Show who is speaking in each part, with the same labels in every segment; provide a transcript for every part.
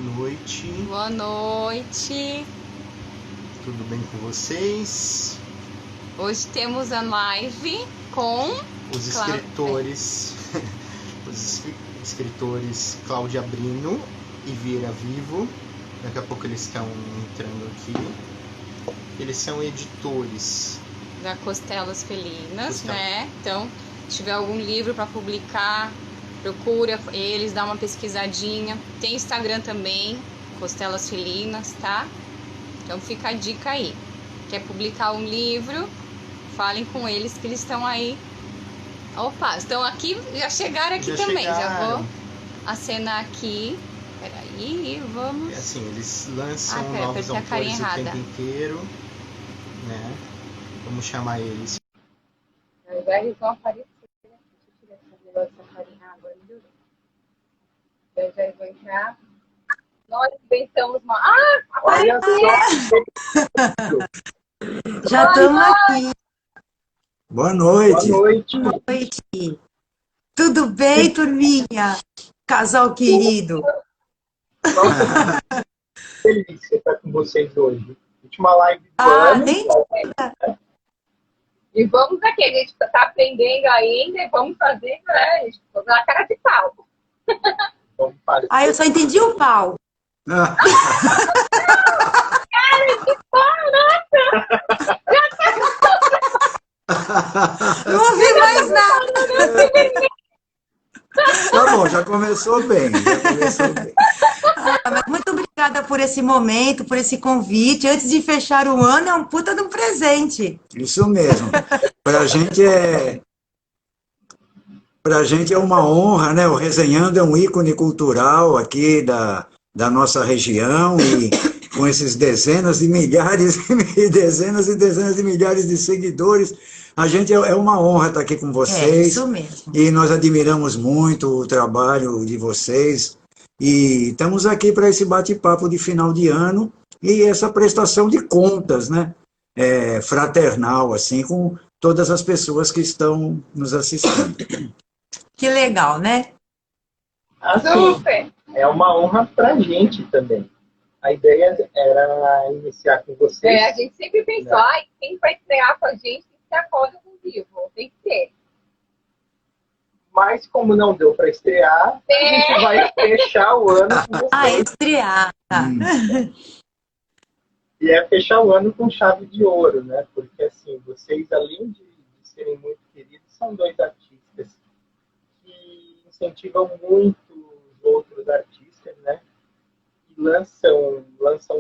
Speaker 1: noite.
Speaker 2: Boa noite.
Speaker 1: Tudo bem com vocês?
Speaker 2: Hoje temos a live com
Speaker 1: os escritores, os escritores Cláudia Brino e Vieira Vivo. Daqui a pouco eles estão entrando aqui. Eles são editores
Speaker 2: da Costelas Felinas, né? Então, se tiver algum livro para publicar, procura eles, dá uma pesquisadinha. Tem Instagram também, Costelas Felinas, tá? Então fica a dica aí. Quer publicar um livro? Falem com eles que eles estão aí. Opa, estão aqui, já chegaram aqui também. Já vou acenar aqui. Peraí, vamos.
Speaker 1: É assim, eles lançam novos autores o tempo inteiro, né? Vamos chamar eles.
Speaker 2: Eles vão aparecer. Deixa eu tirar esse negócio dessa carinha. Agora melhorou. Então já vou entrar. Nós inventamos uma.
Speaker 3: Olha só!
Speaker 4: Já estamos aqui.
Speaker 3: Boa noite.
Speaker 4: Boa noite. Tudo bem, turminha? Casal querido.
Speaker 3: Nossa, que delícia estar com vocês hoje. Última live do ano.
Speaker 4: Nem...
Speaker 2: E vamos aqui, a gente está aprendendo ainda e vamos fazer, né? A gente vai dar a cara de pau.
Speaker 3: Vamos fazer.
Speaker 4: Eu só entendi o pau.
Speaker 2: Cara de pau, nossa!
Speaker 4: Não ouvi mais nada.
Speaker 3: Tá bom, já começou bem.
Speaker 4: Mas muito obrigada por esse momento, por esse convite. Antes de fechar o ano, é um puta de um presente.
Speaker 3: Isso mesmo. Pra gente é uma honra, né? O Resenhando é um ícone cultural aqui da nossa região e com esses dezenas de milhares e dezenas de milhares de seguidores. A gente é uma honra estar aqui com vocês.
Speaker 4: Isso mesmo.
Speaker 3: E nós admiramos muito o trabalho de vocês. E estamos aqui para esse bate-papo de final de ano e essa prestação de contas, né? Fraternal, assim, com todas as pessoas que estão nos assistindo.
Speaker 4: Que legal, né?
Speaker 5: Assim, é uma honra para a gente também. A ideia era iniciar com vocês.
Speaker 2: A gente sempre pensou, quem vai estrear com a gente tem que ter a coisa com vivo, tem que ter.
Speaker 5: Mas como não deu para estrear, a gente vai fechar o ano com vocês.
Speaker 4: Estrear.
Speaker 5: E é fechar o ano com chave de ouro, né? Porque assim, vocês, além de serem muito queridos, são dois artistas que incentivam muito os outros artistas, né? E lançam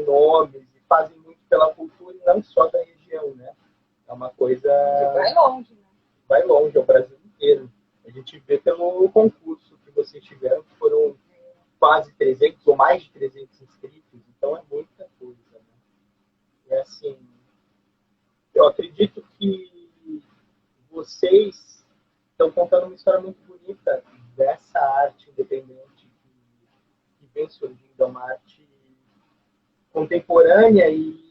Speaker 5: nomes e fazem muito pela cultura e não só da região, né? É uma coisa...
Speaker 2: Vai longe, né?
Speaker 5: Vai longe, é o Brasil inteiro. A gente vê pelo concurso que vocês tiveram, que foram quase 300 ou mais de 300 inscritos, então é muita coisa, né? E assim, eu acredito que vocês estão contando uma história muito bonita dessa arte independente que vem surgindo, é uma arte contemporânea e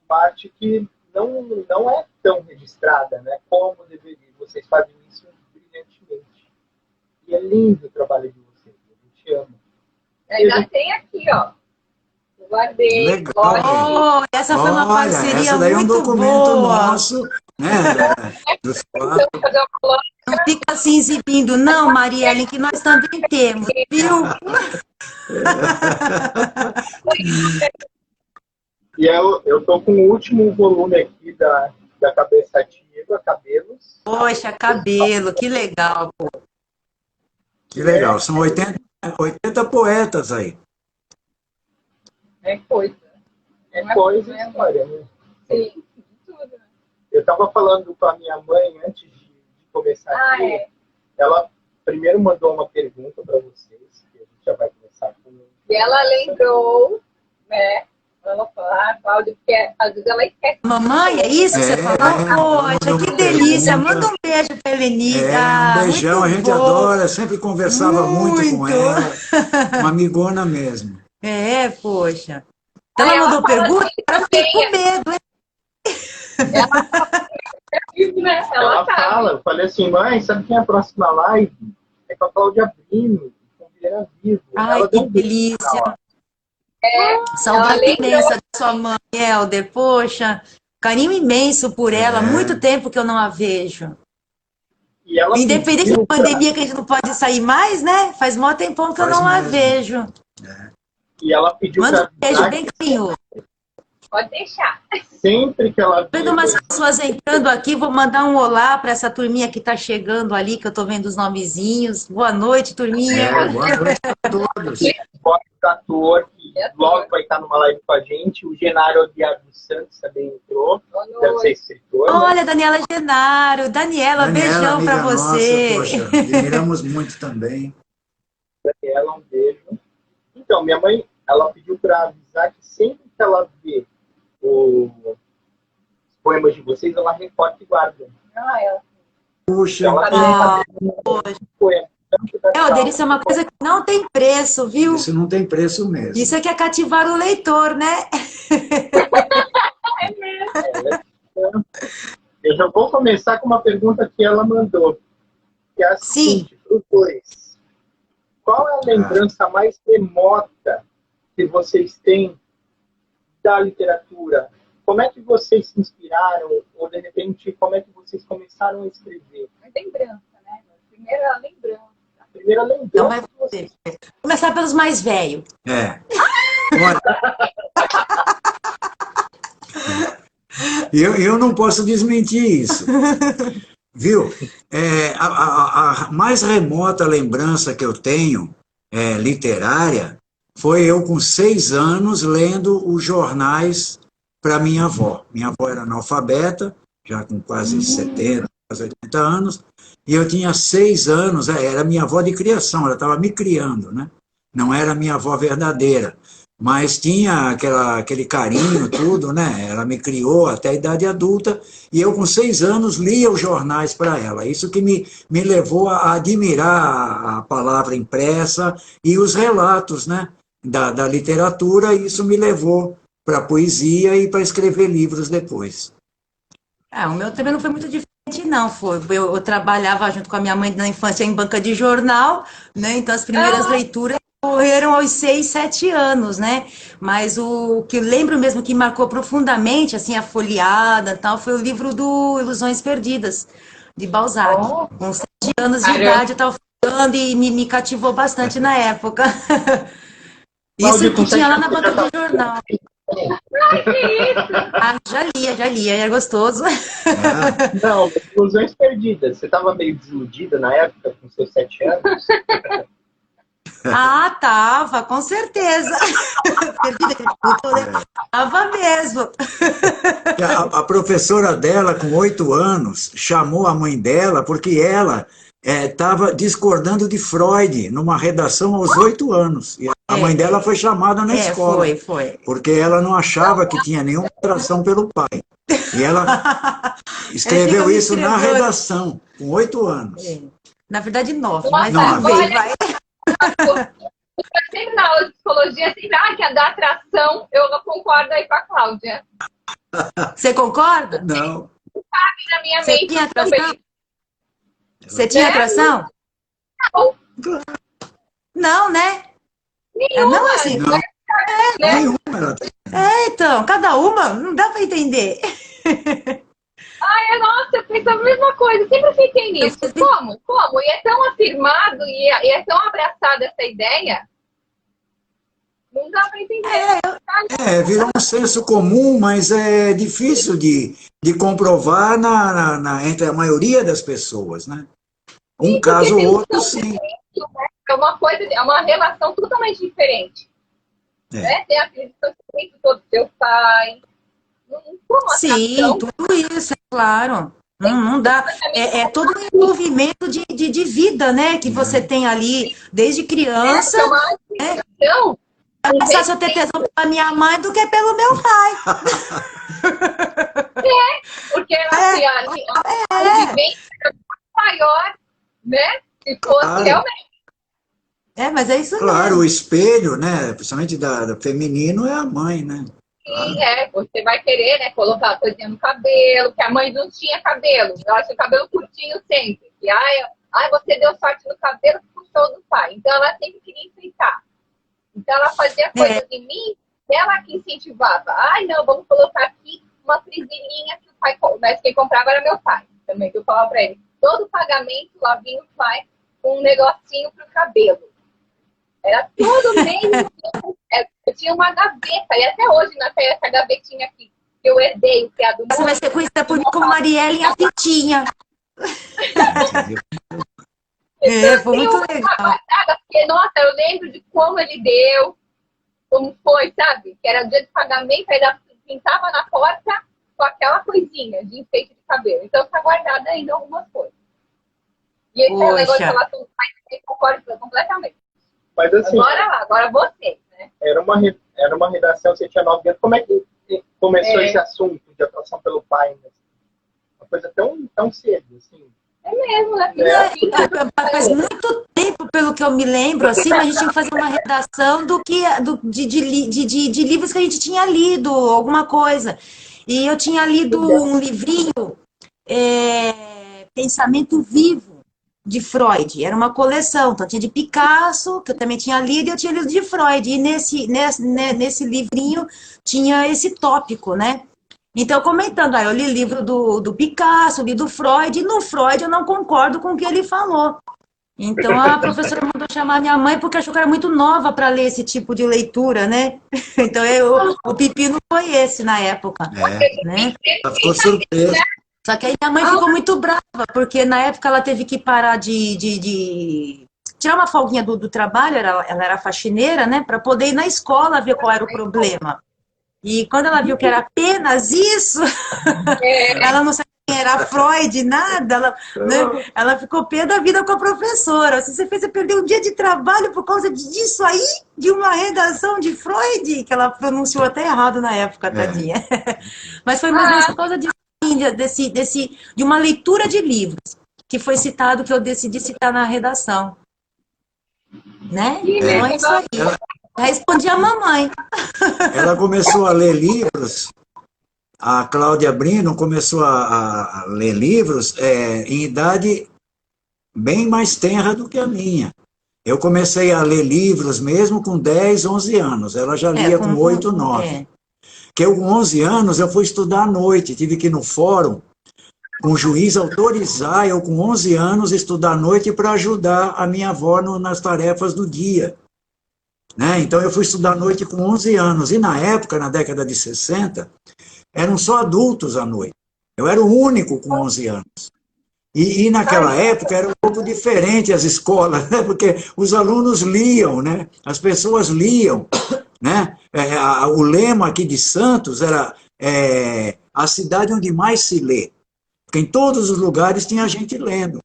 Speaker 5: uma arte que não é tão registrada, né, como deveria. Vocês fazem isso brilhantemente. E é lindo o trabalho de vocês. A gente ama.
Speaker 2: Ainda tem aqui, ó. Guardei.
Speaker 3: Legal.
Speaker 4: Essa foi uma parceria
Speaker 3: essa daí
Speaker 4: muito
Speaker 3: é um documento
Speaker 4: boa.
Speaker 3: nosso, né?
Speaker 4: Não fica assim exibindo, não, Marielle, que nós também temos, viu?
Speaker 5: E eu tô com o último volume aqui da Cabeça Ativa, Cabelos.
Speaker 4: Poxa, cabelo, que legal, pô.
Speaker 3: Que legal, são 80 poetas aí.
Speaker 2: É coisa.
Speaker 5: É coisa e história, né?
Speaker 2: Sim, tudo.
Speaker 5: Eu estava falando com a minha mãe antes de começar aqui. Ela primeiro mandou uma pergunta para vocês, que a gente já vai começar com...
Speaker 2: E ela lembrou, né? Ela falou, Cláudia, porque às vezes ela esquece.
Speaker 4: Mamãe, é isso que você falou? Poxa, que delícia. Manda um beijo pra Helenita.
Speaker 3: Um beijão, a gente adora, sempre conversava muito com ela. Uma amigona mesmo.
Speaker 4: Poxa. Ela mandou pergunta, eu fiquei com medo, hein?
Speaker 5: Ela fala, eu falei assim, mãe, sabe quem é a próxima live? É com a Cláudia Brino, com Vieira Vivo.
Speaker 4: Ai,
Speaker 5: ela
Speaker 4: que delícia. Saudade
Speaker 6: lembrou.
Speaker 4: imensa da sua mãe, Helder. Poxa, carinho imenso por ela. Muito tempo que eu não a vejo.
Speaker 5: E ela
Speaker 4: Independente
Speaker 5: pediu
Speaker 4: da pandemia, que a gente não pode sair mais, né? Faz mó tempão que eu
Speaker 3: Faz
Speaker 4: não a
Speaker 3: mesmo.
Speaker 4: vejo.
Speaker 5: E ela pediu
Speaker 4: Manda um
Speaker 5: pra
Speaker 4: beijo
Speaker 5: avisar
Speaker 4: bem
Speaker 5: que
Speaker 4: carinhoso.
Speaker 6: Pode deixar.
Speaker 5: sempre que ela
Speaker 4: Vendo
Speaker 5: vê
Speaker 4: umas pessoas entrando aqui, vou mandar um olá para essa turminha que está chegando ali, que eu estou vendo os nomezinhos. Boa noite, turminha.
Speaker 3: Boa noite a todos.
Speaker 5: o ator, que logo vai estar numa live com a gente, o Genário Aguiar dos Santos também entrou, deve ser escritor, né?
Speaker 4: Olha, Daniela Genaro. Daniela, beijão para
Speaker 3: amiga
Speaker 4: você.
Speaker 3: nossa, poxa, admiramos muito também.
Speaker 5: Ela, um beijo. Então, minha mãe, ela pediu para avisar que sempre que ela vê os poemas de vocês, ela recorta e guarda.
Speaker 3: Puxa,
Speaker 5: Ela
Speaker 4: Ah,
Speaker 5: tem poema.
Speaker 4: Helder, isso é uma coisa que não tem preço, viu?
Speaker 3: isso não tem preço mesmo.
Speaker 4: Isso é que é cativar o leitor, né?
Speaker 5: Eu já vou começar com uma pergunta que ela mandou, que é a seguinte, para os dois. Qual é a lembrança mais remota que vocês têm da literatura? Como é que vocês se inspiraram? Ou, de repente, como é que vocês começaram a escrever?
Speaker 6: Lembrança, né? Primeira lembrança.
Speaker 5: A primeira lembrança
Speaker 4: Então vai
Speaker 5: que vocês...
Speaker 4: começar pelos mais velhos.
Speaker 3: Olha, eu não posso desmentir isso. Viu? A mais remota lembrança que eu tenho literária foi eu com 6 anos lendo os jornais para minha avó. Minha avó era analfabeta, já com quase 70, quase 80 anos, e eu tinha 6 anos, era minha avó de criação, ela estava me criando, né? Não era minha avó verdadeira, mas tinha aquele carinho, tudo, né? Ela me criou até a idade adulta, e eu com 6 anos lia os jornais para ela. Isso que me levou a admirar a palavra impressa e os relatos, né? Da literatura, e isso me levou para a poesia e para escrever livros depois.
Speaker 4: O meu também não foi muito diferente, não. Eu trabalhava junto com a minha mãe na infância em banca de jornal, né? Então as primeiras leituras ocorreram aos 6, 7 anos, né? Mas o que eu lembro mesmo que marcou profundamente, assim, a folheada e tal, foi o livro do Ilusões Perdidas, de Balzac. Com 7 anos de idade eu estava falando e me cativou bastante na época. Isso que tinha lá na banca de jornal. Já lia, era gostoso.
Speaker 5: Não, Ilusões Perdidas. Você estava meio desiludida na época, com seus 7 anos?
Speaker 4: Tava, com certeza. Tava mesmo.
Speaker 3: A professora dela, com 8 anos, chamou a mãe dela porque ela estava discordando de Freud numa redação aos 8 anos. E a mãe dela foi chamada na escola.
Speaker 4: Foi.
Speaker 3: Porque ela não achava que tinha nenhuma atração pelo pai. E ela escreveu isso na redação, com 8 anos.
Speaker 4: Na verdade, 9,
Speaker 6: mas
Speaker 4: tudo bem, vai.
Speaker 6: Sempre na aula de psicologia, sempre que é da atração, eu concordo aí com a Cláudia.
Speaker 4: Você concorda?
Speaker 3: Não.
Speaker 6: Na minha mente
Speaker 4: tinha atração?
Speaker 6: também.
Speaker 4: Você tinha atração?
Speaker 6: Não.
Speaker 4: Não, né?
Speaker 6: Nenhuma.
Speaker 4: Não, assim.
Speaker 3: Não. Nenhuma.
Speaker 4: Então, cada uma, não dá para entender.
Speaker 6: Nossa, eu penso a mesma coisa, sempre fiquei nisso. Como? E é tão afirmado e é tão abraçada essa ideia. Não dá para entender.
Speaker 3: Virou um senso comum, mas é difícil de comprovar entre a maioria das pessoas, né? Um caso ou outro, sim.
Speaker 6: É uma coisa, é uma relação totalmente diferente. Né? Tem aquele sentimento todo do seu pai.
Speaker 4: Sim, tudo isso, é claro. Não dá. É todo um envolvimento de vida, né? Que você tem ali desde criança. É mais fácil eu ter tesão pela minha mãe do que pelo meu pai.
Speaker 6: Porque assim, a vivência é muito maior, né? Se fosse realmente.
Speaker 4: Mas é isso
Speaker 3: Claro,
Speaker 4: mesmo.
Speaker 3: o espelho, né? Principalmente da feminino é a mãe, né?
Speaker 6: Sim, você vai querer, né, colocar a coisinha no cabelo, que a mãe não tinha cabelo, ela tinha o cabelo curtinho sempre. E você deu sorte no cabelo, puxou do pai. Então ela sempre queria enfeitar. Então ela fazia coisas em mim, ela que incentivava. Ai, não, vamos colocar aqui uma frisilhinha que o pai... Mas quem comprava era meu pai também, que eu falava pra ele. Todo pagamento lá vinha o pai com um negocinho pro cabelo. Era tudo mesmo. Eu tinha uma gaveta, e até hoje não tem essa gavetinha aqui, que eu herdei, o criado
Speaker 4: Você vai ser conhecida por mim como Marielle a Pitinha. Foi muito legal.
Speaker 6: Porque, nossa, eu lembro de como ele deu, como foi, sabe? Que era o dia de pagamento, aí ela pintava na porta com aquela coisinha de enfeite de cabelo. Então tá guardada ainda algumas coisas. E esse é o negócio de relação do pai, eu concordo completamente.
Speaker 5: Mas assim,
Speaker 6: agora você, né?
Speaker 5: Era uma redação, você tinha 9 anos. Como é que começou esse assunto de atração pelo pai? Né? Uma coisa tão cedo, assim.
Speaker 6: É mesmo, né?
Speaker 4: Faz muito tempo, pelo que eu me lembro, assim, mas a gente tinha que fazer uma redação de livros que a gente tinha lido, alguma coisa. E eu tinha lido um livrinho, Pensamento Vivo, de Freud. Era uma coleção, então tinha de Picasso, que eu também tinha lido, e eu tinha lido de Freud. E nesse livrinho tinha esse tópico, né? Então, comentando, eu li livro do Picasso, li do Freud, e no Freud eu não concordo com o que ele falou. Então, a professora mandou chamar minha mãe porque achou que era muito nova para ler esse tipo de leitura, né? Então, o pepino foi esse na época. Né?
Speaker 3: Ela ficou surpresa.
Speaker 4: Só que aí minha mãe ficou muito brava, porque na época ela teve que parar de tirar uma folguinha do trabalho, ela era faxineira, né? Para poder ir na escola ver qual era o problema. E quando ela viu que era apenas isso, ela não sabia quem era Freud, nada, ela ficou pé da vida com a professora. Se você fez você perder um dia de trabalho por causa disso aí, de uma redação de Freud, que ela pronunciou até errado na época, tadinha. Mas foi mais ou menos por causa de uma leitura de livros, que foi citado, que eu decidi citar na redação. Né? Então é isso aí. Respondi a mamãe.
Speaker 3: Ela começou a ler livros, a Cláudia Brino começou a ler livros em idade bem mais tenra do que a minha. Eu comecei a ler livros mesmo com 10, 11 anos. Ela já lia com 8, 9. Porque eu, com 11 anos, eu fui estudar à noite. Tive que ir no fórum, com o juiz autorizar eu, com 11 anos, estudar à noite para ajudar a minha avó nas tarefas do dia. Né? Então, eu fui estudar à noite com 11 anos. E, na época, na década de 60, eram só adultos à noite. Eu era o único com 11 anos. E naquela época, era um pouco diferente as escolas, né? Porque os alunos liam, né? As pessoas liam. Né? O lema aqui de Santos era a cidade onde mais se lê. Porque em todos os lugares tinha gente lendo.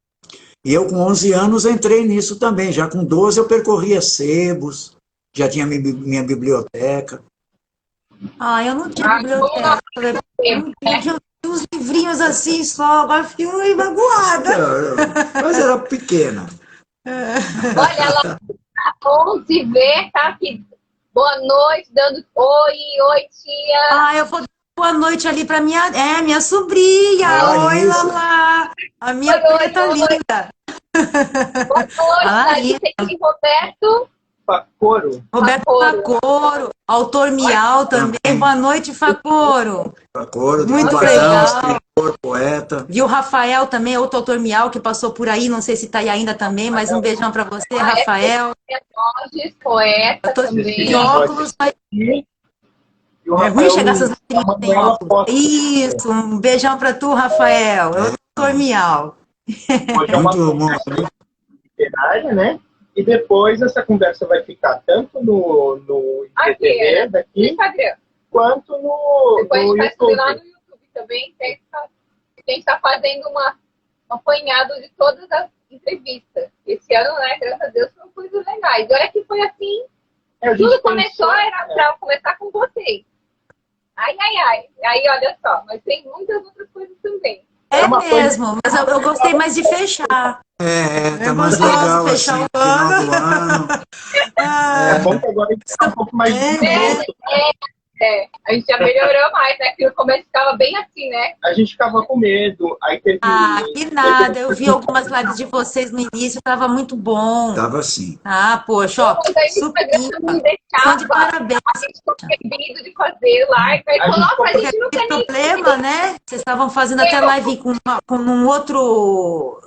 Speaker 3: E eu, com 11 anos, entrei nisso também. Já com 12, eu percorria sebos. Já tinha minha biblioteca.
Speaker 4: Eu não tinha biblioteca. Eu tinha uns livrinhos assim só, agora fiquei magoada.
Speaker 3: Mas era pequena.
Speaker 6: Olha, ela 11V, tá aqui. Boa noite, dando oi, tia.
Speaker 4: Eu vou dar boa noite ali para minha sobrinha. Oi, Lala. A minha preta linda.
Speaker 6: Boa noite, tem Roberto.
Speaker 4: Roberto Facoro, autor Miau também. Boa noite, Facoro.
Speaker 3: Facoro,
Speaker 4: muito legal.
Speaker 3: Escritor, poeta.
Speaker 4: Viu o Rafael também, outro autor Miau, que passou por aí, não sei se está aí ainda também, mas um beijão para você, Rafael.
Speaker 6: Poeta também.
Speaker 4: De óculos. É ruim chegar essas letrinhas sem óculos. Isso, um beijão para tu, Rafael. Eu autor Miau.
Speaker 5: Hoje é uma literária, né? E depois essa conversa vai ficar tanto no IGTV daqui,
Speaker 6: Instagram,
Speaker 5: quanto no
Speaker 6: depois
Speaker 5: YouTube.
Speaker 6: A gente vai subir lá no YouTube também, que a gente está fazendo um apanhado de todas as entrevistas. Esse ano, né, graças a Deus, foram coisas legais. E olha que foi assim, tudo começou, era para começar com vocês. Ai. Aí, olha só, mas tem muitas outras coisas também.
Speaker 4: É mesmo, mas eu gostei mais de fechar.
Speaker 3: Tá mais legal assim, no final do ano.
Speaker 5: É bom que agora a gente está um pouco mais
Speaker 6: A gente já melhorou mais, né? Que no começo ficava bem assim, né?
Speaker 5: A gente ficava com medo, aí teve...
Speaker 4: Ah, que nada. Eu vi algumas lives de vocês no início, estava muito bom.
Speaker 3: Tava assim.
Speaker 4: Ah, poxa, ó,
Speaker 6: Mas aí o
Speaker 4: super
Speaker 6: Instagram não
Speaker 4: ímpar. Estão de
Speaker 6: deixava.
Speaker 4: parabéns.
Speaker 6: A gente ficou proibido de fazer live. Aí falou, nossa, a gente não
Speaker 4: Tem
Speaker 6: tem nem...
Speaker 4: problema, né? Vocês estavam fazendo até live com um outro,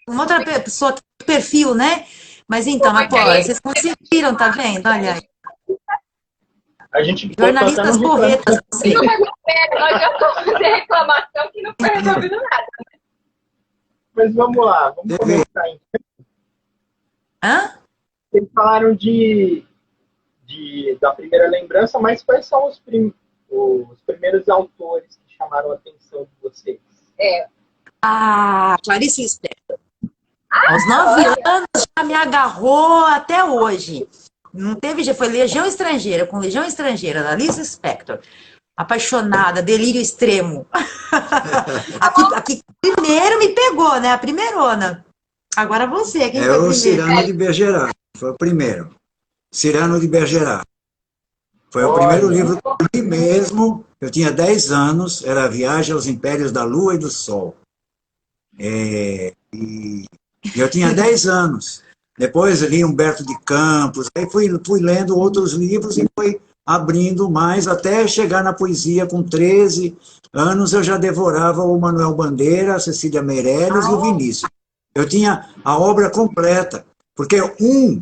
Speaker 4: uma outra pessoa, perfil, né? Mas então, mas, pô, vocês conseguiram, tá vendo? Olha aí.
Speaker 5: A gente botou até
Speaker 4: Jornalistas
Speaker 5: no
Speaker 4: porretas, vocês.
Speaker 6: Não recupera, nós já estamos fazendo reclamação que não foi resolvido nada.
Speaker 5: Mas vamos lá, vamos começar então.
Speaker 4: Hã?
Speaker 5: Vocês falaram da primeira lembrança, mas quais são os primeiros autores que chamaram a atenção de vocês?
Speaker 4: Clarice Lispector. Aos 9 anos já me agarrou até hoje. Não teve jeito, foi Legião Estrangeira, com Legião Estrangeira, da Clarice Lispector. Apaixonada, delírio extremo. aqui primeiro me pegou, né? A primeirona. Agora você, quem foi o
Speaker 3: o
Speaker 4: primeiro?
Speaker 3: Cyrano de Bergerac, foi o primeiro. Cyrano de Bergerac. Foi o primeiro livro que eu li mesmo. Eu tinha 10 anos, era Viagem aos Impérios da Lua e do Sol. E eu tinha 10 anos. Depois li Humberto de Campos, aí fui lendo outros livros e fui abrindo mais, até chegar na poesia. Com 13 anos eu já devorava o Manuel Bandeira, a Cecília Meirelles e o Vinícius. Eu tinha a obra completa, porque um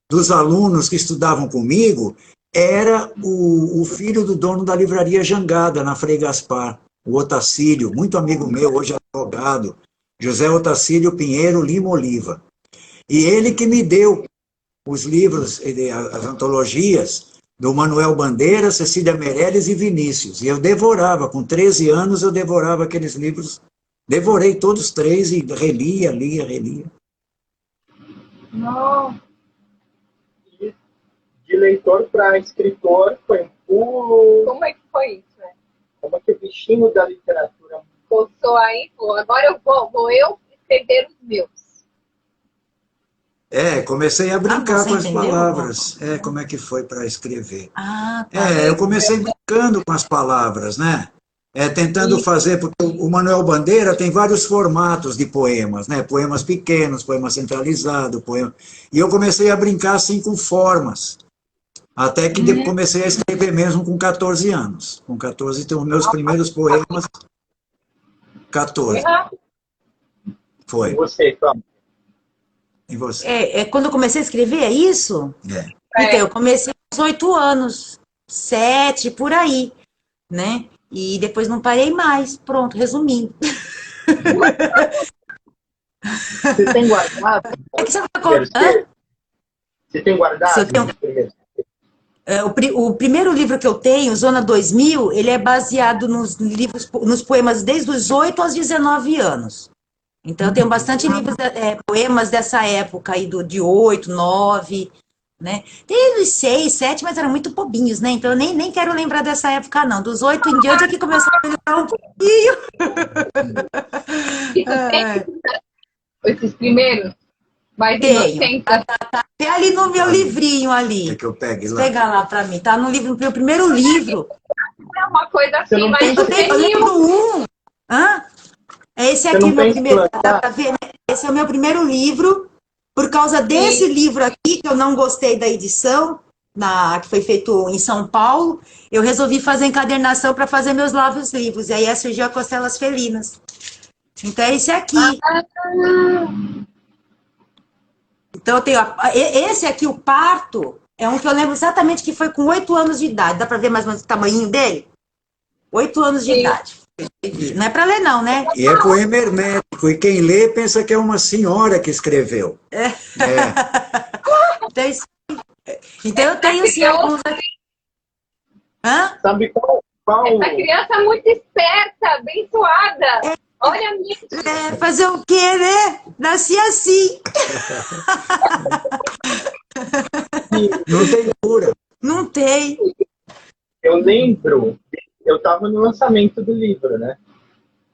Speaker 3: dos alunos que estudavam comigo era o filho do dono da livraria Jangada, na Frei Gaspar, o Otacílio, muito amigo meu, hoje advogado, José Otacílio Pinheiro Lima Oliva. E ele que me deu os livros, as antologias do Manuel Bandeira, Cecília Meirelles e Vinícius. E eu devorava, com 13 anos eu devorava aqueles livros, devorei todos 3 e relia.
Speaker 5: Não. De leitor para escritor foi um pulo.
Speaker 6: Como é que foi isso, né?
Speaker 5: Como é que o bichinho da literatura...
Speaker 6: Coçou aí, pô, agora eu vou eu escrever os meus.
Speaker 3: Comecei a brincar
Speaker 4: você
Speaker 3: com as
Speaker 4: entendeu?
Speaker 3: palavras. Como é que foi para escrever?
Speaker 4: Tá.
Speaker 3: Eu comecei brincando com as palavras, né? Tentando fazer, porque o Manuel Bandeira tem vários formatos de poemas, né? Poemas pequenos, poema centralizado, poema... E eu comecei a brincar assim com formas. Até que comecei a escrever mesmo com 14 anos. Com 14, então, os meus primeiros poemas... 14. Foi.
Speaker 5: E você, Cláudio?
Speaker 3: E você?
Speaker 4: Quando eu comecei a escrever, é isso? Então, eu comecei aos 8 anos, 7, por aí, né? E depois não parei mais. Pronto, resumindo.
Speaker 5: Você tem guardado?
Speaker 4: É que você tá contando?
Speaker 5: Você tem guardado?
Speaker 4: Se eu tenho- O primeiro livro que eu tenho, Zona 2000, ele é baseado nos poemas desde os 8 aos 19 anos. Então, eu tenho bastante livros, poemas dessa época aí, de 8, 9, né? Tem os 6, 7, mas eram muito bobinhos, né? Então, eu nem quero lembrar dessa época, não. Dos 8 em diante é que começou a melhorar um pouquinho.
Speaker 6: E tu tem esses primeiros? Mais
Speaker 4: Tenho.
Speaker 6: inocentes.
Speaker 4: Tem ali no meu livrinho ali.
Speaker 3: Quer que eu pegue
Speaker 4: Vou
Speaker 3: lá?
Speaker 4: pegar lá pra mim. Tá no meu primeiro livro.
Speaker 6: É uma coisa
Speaker 5: Você
Speaker 6: assim,
Speaker 5: não
Speaker 6: mas
Speaker 5: tem-
Speaker 6: tu
Speaker 4: Eu
Speaker 6: tem
Speaker 4: lembro um. Hã? É esse
Speaker 5: Você
Speaker 4: aqui,
Speaker 5: não
Speaker 4: o meu
Speaker 5: pensa em
Speaker 4: primeiro.
Speaker 5: plantar?
Speaker 4: Dá pra ver, né? Esse é o meu primeiro livro. Por causa desse livro aqui, que eu não gostei da edição, que foi feito em São Paulo, eu resolvi fazer encadernação para fazer meus novos livros. E aí surgiu a Costelas Felinas. Então é esse aqui. Então eu tenho. Esse aqui, o Parto, é um que eu lembro exatamente que foi com 8 anos de idade. Dá para ver mais ou menos o tamanho dele? 8 anos de idade. Não é para ler, não, né?
Speaker 3: E é poema hermético, e quem lê pensa que é uma senhora que escreveu.
Speaker 4: Então eu tenho sim alguns aqui. Hã?
Speaker 5: Sabe qual?
Speaker 6: Essa criança é muito esperta, abençoada. Olha a minha.
Speaker 4: Fazer o quê, né? Nasci assim.
Speaker 3: Não tem cura.
Speaker 4: Não tem.
Speaker 5: Eu lembro, eu estava no lançamento do livro, né?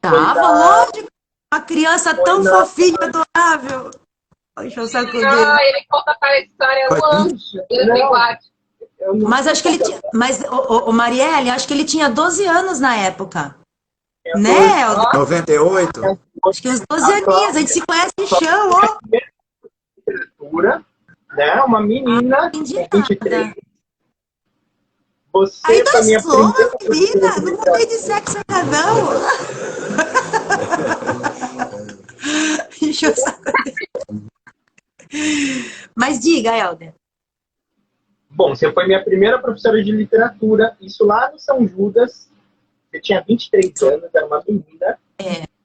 Speaker 4: Tava, lógico. Uma criança tão fofinha, adorável. Deixa eu sacudir.
Speaker 6: Ele conta para a história, é um anjo. Deus me guarde.
Speaker 4: Mas acho que ele tinha. Mas, o Marielle, acho que ele tinha 12 anos na época. Né, Helder?
Speaker 3: 98?
Speaker 4: Acho que uns 12 aninhos. A gente se conhece de chão, ó.
Speaker 5: Literatura, né? Uma menina,
Speaker 4: Entendi
Speaker 5: com 23.
Speaker 4: nada.
Speaker 5: Você
Speaker 4: Ainda
Speaker 5: foi minha
Speaker 4: sou,
Speaker 5: primeira
Speaker 4: menina. Não mudei de sexo ainda, não. Encheu o saco dele. Mas diga, Helder.
Speaker 5: Bom, você foi minha primeira professora de literatura, isso lá no São Judas. Você tinha 23 anos, era uma menina,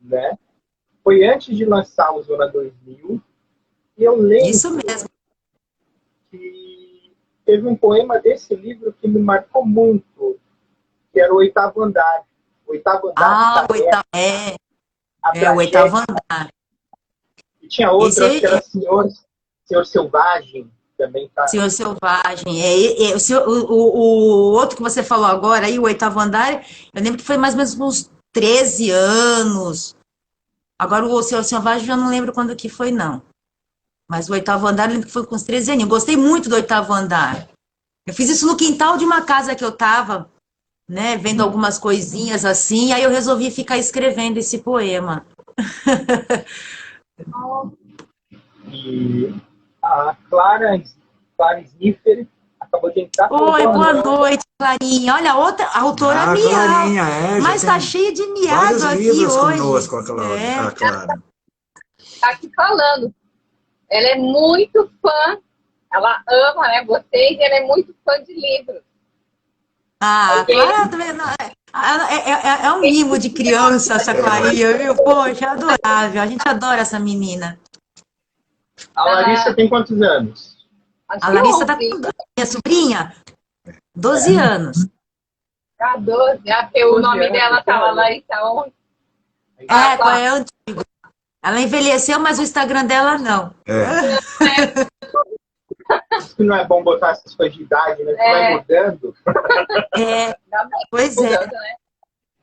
Speaker 5: né? Foi antes de lançar o Zona 2000. E eu lembro
Speaker 4: Isso mesmo.
Speaker 5: que teve um poema desse livro que me marcou muito, que era o Oitavo Andar. O Oitavo Andar.
Speaker 4: Ah,
Speaker 5: de
Speaker 4: o
Speaker 5: Caneca,
Speaker 4: oitavo,
Speaker 5: a
Speaker 4: o oitavo
Speaker 5: tragédia.
Speaker 4: andar.
Speaker 5: E tinha outro, acho
Speaker 4: Esse
Speaker 5: que era Senhor Selvagem, também tá.
Speaker 4: Senhor Selvagem. O outro que você falou agora, aí, o oitavo andar, eu lembro que foi mais ou menos uns 13 anos. Agora, o Senhor Selvagem, eu já não lembro quando que foi, não. Mas o oitavo andar, eu lembro que foi com uns 13 anos. Eu gostei muito do oitavo andar. Eu fiz isso no quintal de uma casa que eu tava, né, vendo algumas coisinhas assim, aí eu resolvi ficar escrevendo esse poema.
Speaker 5: E a Clara Sniffer acabou de entrar.
Speaker 4: Oi, boa noite, Clarinha. Olha, outra autora
Speaker 3: Ah,
Speaker 4: miau.
Speaker 3: Clarinha,
Speaker 4: Mas
Speaker 3: já
Speaker 4: tá
Speaker 3: tem
Speaker 4: cheia de
Speaker 3: vários
Speaker 4: miado aqui
Speaker 3: livros
Speaker 4: hoje.
Speaker 3: conosco, a Cláudia, a Clara.
Speaker 6: Tá aqui falando. Ela é muito fã, ela ama, né, vocês, e ela é muito fã de livros.
Speaker 4: Ah,
Speaker 6: Ok?
Speaker 4: Clara também. É um mimo de criança, essa Clarinha, viu? Poxa, adorável. A gente adora essa menina.
Speaker 5: A Larissa tem quantos anos?
Speaker 6: Acho
Speaker 4: A
Speaker 6: que
Speaker 4: Larissa tá
Speaker 6: 11,
Speaker 4: com minha sobrinha, 12 anos.
Speaker 6: tá 12, porque o
Speaker 5: 12
Speaker 6: nome
Speaker 5: anos,
Speaker 6: dela tava
Speaker 5: olha.
Speaker 6: Larissa 11.
Speaker 4: É,
Speaker 6: tá.
Speaker 4: é antigo. Ela envelheceu, mas o Instagram dela não.
Speaker 5: Acho que não é bom botar essas coisas de idade, né? Você vai mudando.
Speaker 4: É,
Speaker 6: Ainda bem,
Speaker 4: pois é.
Speaker 6: mudando, né?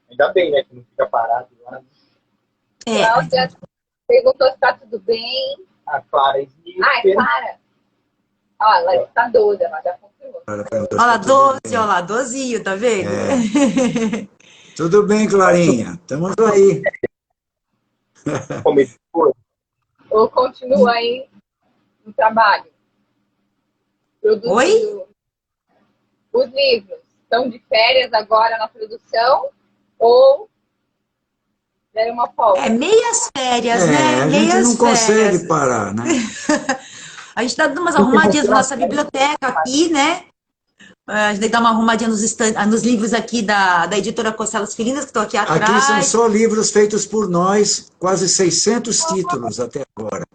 Speaker 5: Ainda bem, né? Que não fica parado lá.
Speaker 6: Cláudia perguntou se tá tudo bem.
Speaker 5: A Clara
Speaker 6: Ah, é
Speaker 5: Sniffer.
Speaker 6: Clara. Ó, ela está doida, ela já confirmou.
Speaker 3: Olha
Speaker 4: Olha lá, 12, olha lá, 12, tá vendo?
Speaker 3: Tudo bem, Clarinha? Estamos aí.
Speaker 5: Como editor.
Speaker 6: Ou continua aí no trabalho? Produzindo.
Speaker 4: Oi?
Speaker 6: Os livros estão de férias agora na produção ou deram uma folga?
Speaker 4: É meias férias, né?
Speaker 3: A gente
Speaker 4: Meias
Speaker 3: não consegue
Speaker 4: férias.
Speaker 3: parar, né?
Speaker 4: A gente tá dando umas arrumadinhas na nossa biblioteca aqui, né? A gente tem que dar uma arrumadinha nos livros aqui da editora Costelas Felinas, que estão aqui
Speaker 3: Aqui
Speaker 4: atrás.
Speaker 3: são só livros feitos por nós, quase 600 títulos até agora.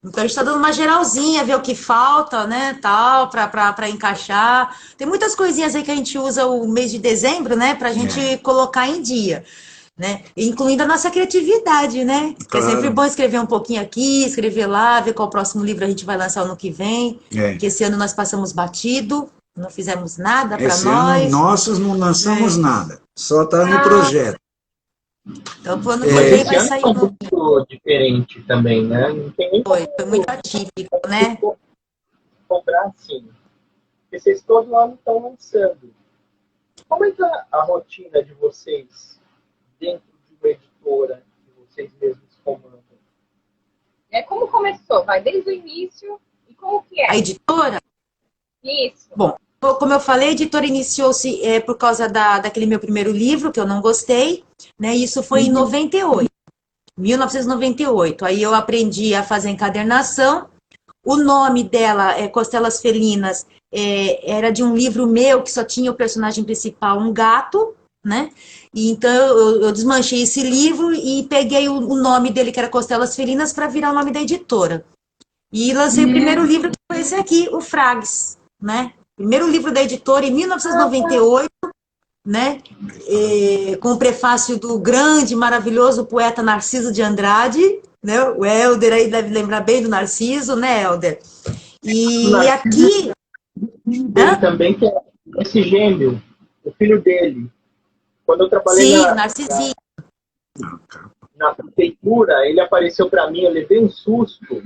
Speaker 4: Então a gente está dando uma geralzinha, ver o que falta, né, tal, para encaixar. Tem muitas coisinhas aí que a gente usa o mês de dezembro, né, para a gente colocar em dia, né, incluindo a nossa criatividade, né, que é sempre bom escrever um pouquinho aqui, escrever lá, ver qual próximo livro a gente vai lançar ano que vem, que esse ano nós passamos batido, não fizemos nada para
Speaker 3: Esse
Speaker 4: nós.
Speaker 3: ano nossos não lançamos nada, só está no projeto.
Speaker 4: Então, pro ano que vem vai sair
Speaker 5: um pouco diferente também, né? Não tem nem
Speaker 4: foi muito atípico, né?
Speaker 5: Comprar assim. Porque vocês todo ano estão lançando. Como é que é a rotina de vocês dentro de uma editora que vocês mesmos comandam?
Speaker 6: Como começou? Vai desde o início e como que é?
Speaker 4: A editora?
Speaker 6: Isso.
Speaker 4: Bom, como eu falei, a editora iniciou-se por causa daquele meu primeiro livro, que eu não gostei, né? Isso foi em 98, 1998. Aí eu aprendi a fazer encadernação. O nome dela, Costelas Felinas, era de um livro meu que só tinha o personagem principal, um gato, né? E então eu desmanchei esse livro e peguei o nome dele, que era Costelas Felinas, para virar o nome da editora. E lancei o primeiro livro, que foi esse aqui, o Frags, né? Primeiro livro da editora, em 1998, né? Com o prefácio do grande, maravilhoso poeta Narciso de Andrade, né? O Helder aí deve lembrar bem do Narciso, né, Helder? E aqui...
Speaker 5: Ele também tem esse gêmeo, o filho dele. Quando eu trabalhei
Speaker 4: Narcisinho.
Speaker 5: na prefeitura, ele apareceu para mim, eu levei um susto,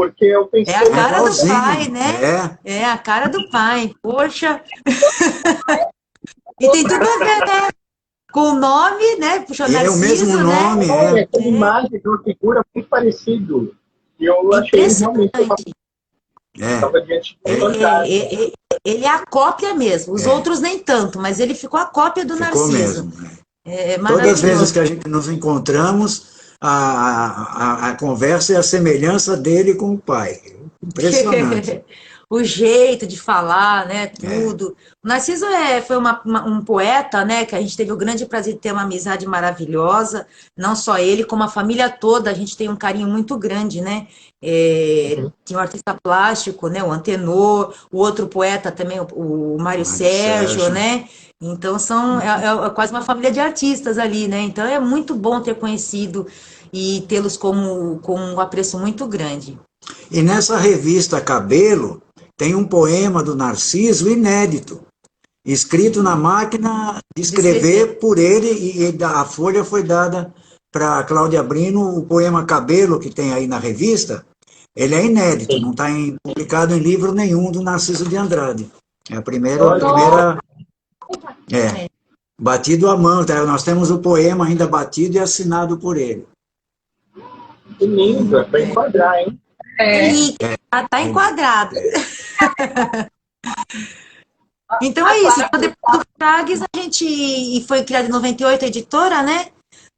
Speaker 5: Porque eu
Speaker 4: É
Speaker 5: pensei...
Speaker 4: a cara do
Speaker 3: igualzinho.
Speaker 4: pai, né? É a cara do pai. Poxa. E tem tudo a ver, né? Com o nome, né? Puxa,
Speaker 3: E é o mesmo
Speaker 4: Narciso, né?
Speaker 3: nome,
Speaker 5: Olha, aquela
Speaker 4: É.
Speaker 5: imagem de uma figura muito parecido. E eu achei realmente... Eu
Speaker 4: Impressionante.
Speaker 5: estava diante de um
Speaker 4: Ele,
Speaker 5: fantasma.
Speaker 4: ele é a cópia mesmo. Os
Speaker 3: É.
Speaker 4: outros nem tanto, mas ele ficou a cópia do
Speaker 3: Ficou
Speaker 4: Narciso.
Speaker 3: mesmo. Né?
Speaker 4: É
Speaker 3: Todas as vezes
Speaker 4: maravilhoso.
Speaker 3: que a gente nos encontramos, a conversa é a semelhança dele com o pai. Impressionante.
Speaker 4: O jeito de falar, né, tudo. O Narciso foi um poeta, né, que a gente teve o grande prazer de ter uma amizade maravilhosa, não só ele, como a família toda, a gente tem um carinho muito grande, né, tinha um artista plástico, né, o Antenor, o outro poeta também, o Mário Sérgio, né, então é quase uma família de artistas ali, né, então é muito bom ter conhecido e tê-los com um apreço muito grande.
Speaker 3: E nessa revista Cabelo, tem um poema do Narciso inédito, escrito na máquina de escrever por ele, e a folha foi dada para Cláudia Brino. O poema Cabelo, que tem aí na revista, ele é inédito, não está publicado em livro nenhum do Narciso de Andrade. É a primeira batido à mão, tá? Nós temos o poema ainda batido e assinado por ele.
Speaker 5: Que lindo, é para enquadrar, hein?
Speaker 4: E tá enquadrado. Então é isso. Então, depois do Frags, a gente foi criada em 98 a editora, né?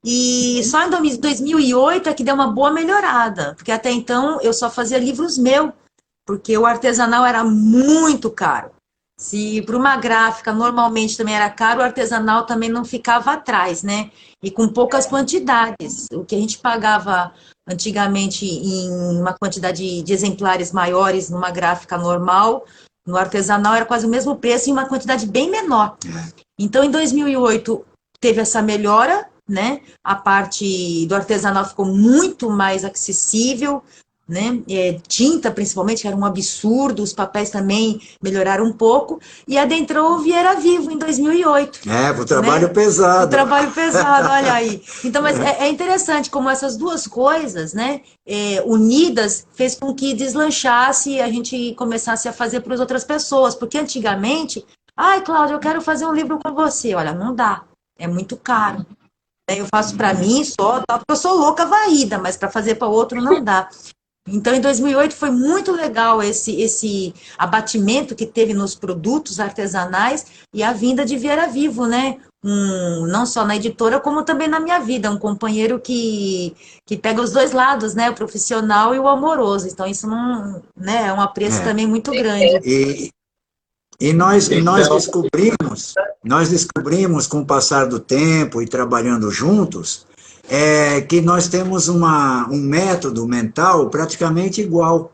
Speaker 4: E só em 2008 é que deu uma boa melhorada, porque até então eu só fazia livros meus, porque o artesanal era muito caro. Se para uma gráfica normalmente também era caro, o artesanal também não ficava atrás, né? E com poucas quantidades. O que a gente pagava antigamente em uma quantidade de exemplares maiores numa gráfica normal, no artesanal era quase o mesmo preço em uma quantidade bem menor. Então, em 2008, teve essa melhora, né? A parte do artesanal ficou muito mais acessível, né? Tinta, principalmente, era um absurdo, os papéis também melhoraram um pouco, e adentrou o Vieira Vivo em 2008.
Speaker 3: O trabalho pesado.
Speaker 4: O trabalho pesado, olha aí. Então, mas é interessante como essas duas coisas, né, unidas, fez com que deslanchasse e a gente começasse a fazer para as outras pessoas, porque antigamente, Cláudia, eu quero fazer um livro com você. Olha, não dá, é muito caro. Eu faço para mim só, porque eu sou louca varrida, mas para fazer para outro não dá. Então, em 2008 foi muito legal esse abatimento que teve nos produtos artesanais e a vinda de Vieira Vivo, né? Não só na editora, como também na minha vida, um companheiro que pega os dois lados, né? O profissional e o amoroso. Então, isso não, né, é um apreço também muito grande.
Speaker 3: E nós descobrimos com o passar do tempo e trabalhando juntos, que nós temos um método mental praticamente igual.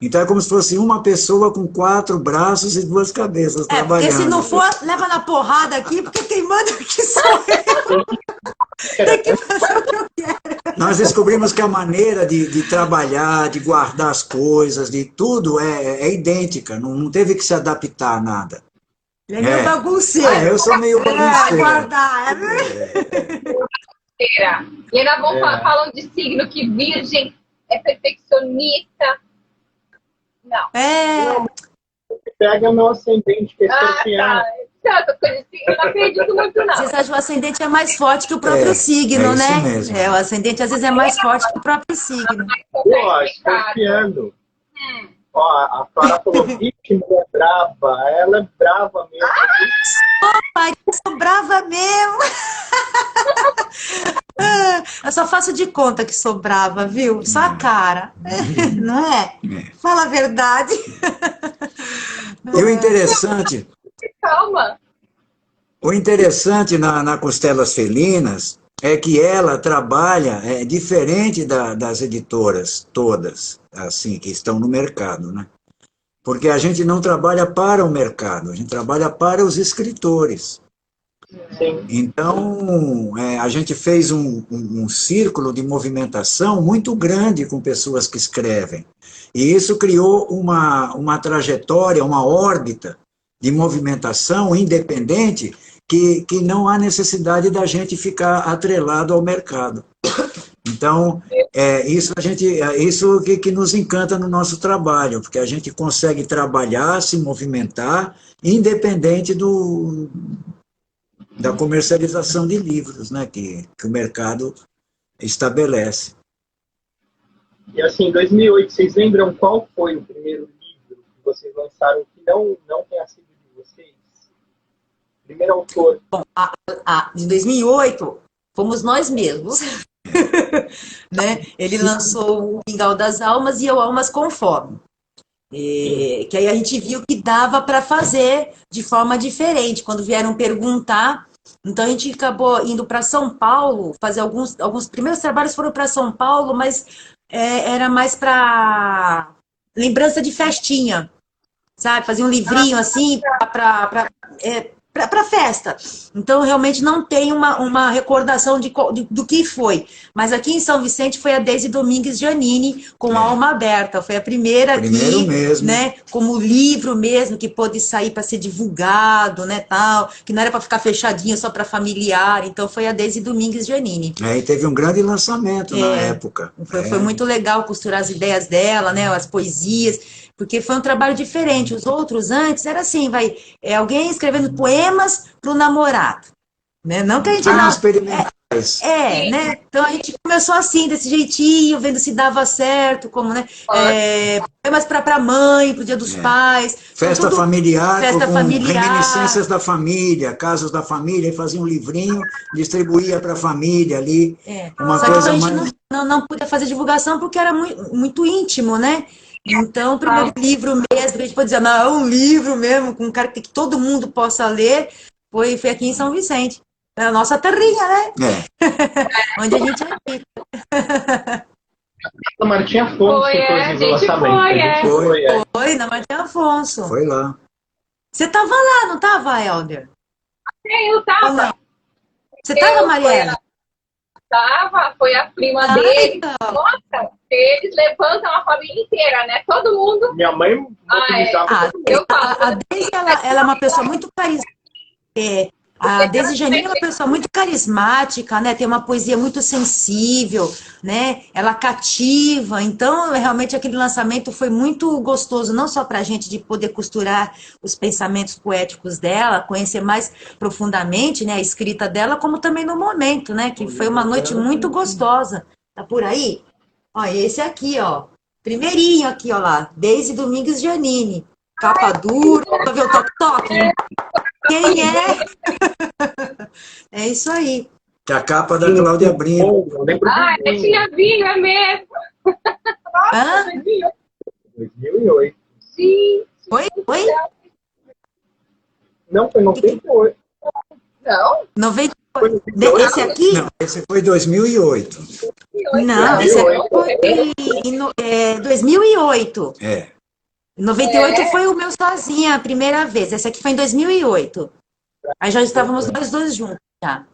Speaker 3: Então é como se fosse uma pessoa com 4 braços e 2 cabeças trabalhando.
Speaker 4: Porque se não for, leva na porrada aqui, porque quem manda aqui sou eu. Tem que fazer o que eu quero.
Speaker 3: Nós descobrimos que a maneira de trabalhar, de guardar as coisas, de tudo é idêntica, não teve que se adaptar a nada.
Speaker 4: Ele é meio bagunceiro.
Speaker 3: Eu sou meio bagunceiro.
Speaker 4: Guardar.
Speaker 6: E ainda vão falando de signo que virgem é perfeccionista. Não.
Speaker 5: Pega meu ascendente, que é escorpião.
Speaker 6: Tanta coisa assim, eu não acredito muito, não.
Speaker 4: Às vezes o ascendente é mais forte que o próprio signo, né?
Speaker 3: Isso mesmo.
Speaker 4: O ascendente às vezes é mais forte que o próprio signo.
Speaker 5: Escorpiano. Ó, a Clara falou, vítima é brava. Ela é brava mesmo.
Speaker 4: Pai, eu sou brava mesmo. Eu só faço de conta que sou brava, viu? Só a cara. Não é? Fala a verdade.
Speaker 3: E o interessante...
Speaker 6: Calma.
Speaker 3: O interessante na Costelas Felinas é que ela trabalha diferente das editoras todas, assim, que estão no mercado, né? Porque a gente não trabalha para o mercado, a gente trabalha para os escritores.
Speaker 5: Sim.
Speaker 3: Então, a gente fez um círculo de movimentação muito grande com pessoas que escrevem. E isso criou uma trajetória, uma órbita de movimentação independente que não há necessidade da gente ficar atrelado ao mercado. Então, isso que nos encanta no nosso trabalho, porque a gente consegue trabalhar, se movimentar, independente da comercialização de livros, né, que o mercado estabelece.
Speaker 5: E assim, em 2008, vocês lembram qual foi o primeiro livro que vocês lançaram que não tenha sido de vocês? Primeiro autor.
Speaker 4: Bom, de 2008, fomos nós mesmos. Né? Ele lançou o Mingau das Almas e eu Almas com Fome. Que aí a gente viu que dava para fazer de forma diferente. Quando vieram perguntar, então a gente acabou indo para São Paulo, fazer alguns primeiros trabalhos foram para São Paulo, mas era mais para lembrança de festinha, sabe? Fazia um livrinho assim para festa. Então, realmente não tem uma recordação do que foi. Mas aqui em São Vicente foi a Deise Domingues Giannini, com a Alma Aberta. Foi a primeira aqui,
Speaker 3: mesmo.
Speaker 4: Né, como livro mesmo, que pôde sair para ser divulgado, né, tal, que não era para ficar fechadinho só para familiar. Então, foi a Deise Domingues Giannini.
Speaker 3: E teve um grande lançamento na época.
Speaker 4: Foi muito legal costurar as ideias dela, né, as poesias, porque foi um trabalho diferente. Os outros antes era assim, alguém escrevendo poemas para o namorado, né? Não que a gente não
Speaker 3: experimentais.
Speaker 4: Né? Então a gente começou assim, desse jeitinho, vendo se dava certo, como, né? Poemas para a mãe, para o Dia dos Pais.
Speaker 3: Festa familiar, reminiscências da família, casos da família, e fazia um livrinho, distribuía para a família ali.
Speaker 4: Só que a gente não podia fazer divulgação porque era muito, muito íntimo, né? Então, o primeiro livro mesmo, a gente pode dizer, não, é um livro mesmo, com um cara que todo mundo possa ler, foi aqui em São Vicente. É a nossa terrinha, né? Onde a gente habita.
Speaker 5: Na Martim Afonso, inclusive, o lançamento.
Speaker 4: Foi, na Martim Afonso.
Speaker 3: Foi lá.
Speaker 4: Você estava lá, não estava, Helder?
Speaker 6: Eu estava.
Speaker 4: Você estava, Mariela?
Speaker 6: Tava, foi a prima dele.
Speaker 4: Então.
Speaker 6: Nossa, eles levantam a família inteira, né? Todo mundo.
Speaker 5: Minha mãe mobilizava.
Speaker 4: A Deise, ela é uma pessoa muito carismática. A Deise Giannini é uma pessoa muito carismática, né? Tem uma poesia muito sensível, né? Ela cativa. Então, realmente, aquele lançamento foi muito gostoso, não só para a gente de poder costurar os pensamentos poéticos dela, conhecer mais profundamente, né, a escrita dela, como também no momento, né? Que foi uma noite muito gostosa. Tá por aí? Ó, esse aqui, ó. Primeirinho aqui, ó lá. Deise Domingues Giannini. Capa dura. Pra ver o toque-toque? Quem é? É isso aí.
Speaker 3: Que a capa da Cláudia Brino.
Speaker 6: É tia Vinho, é mesmo.
Speaker 4: Hã?
Speaker 5: 2008.
Speaker 6: Sim.
Speaker 4: Oi?
Speaker 5: Não, foi 98.
Speaker 6: Não?
Speaker 4: 98. Esse aqui?
Speaker 3: Não, esse foi 2008.
Speaker 4: Não, esse aqui foi em 2008. 98 foi o meu sozinha, a primeira vez. Esse aqui foi em 2008. Aí já estávamos nós dois juntos já.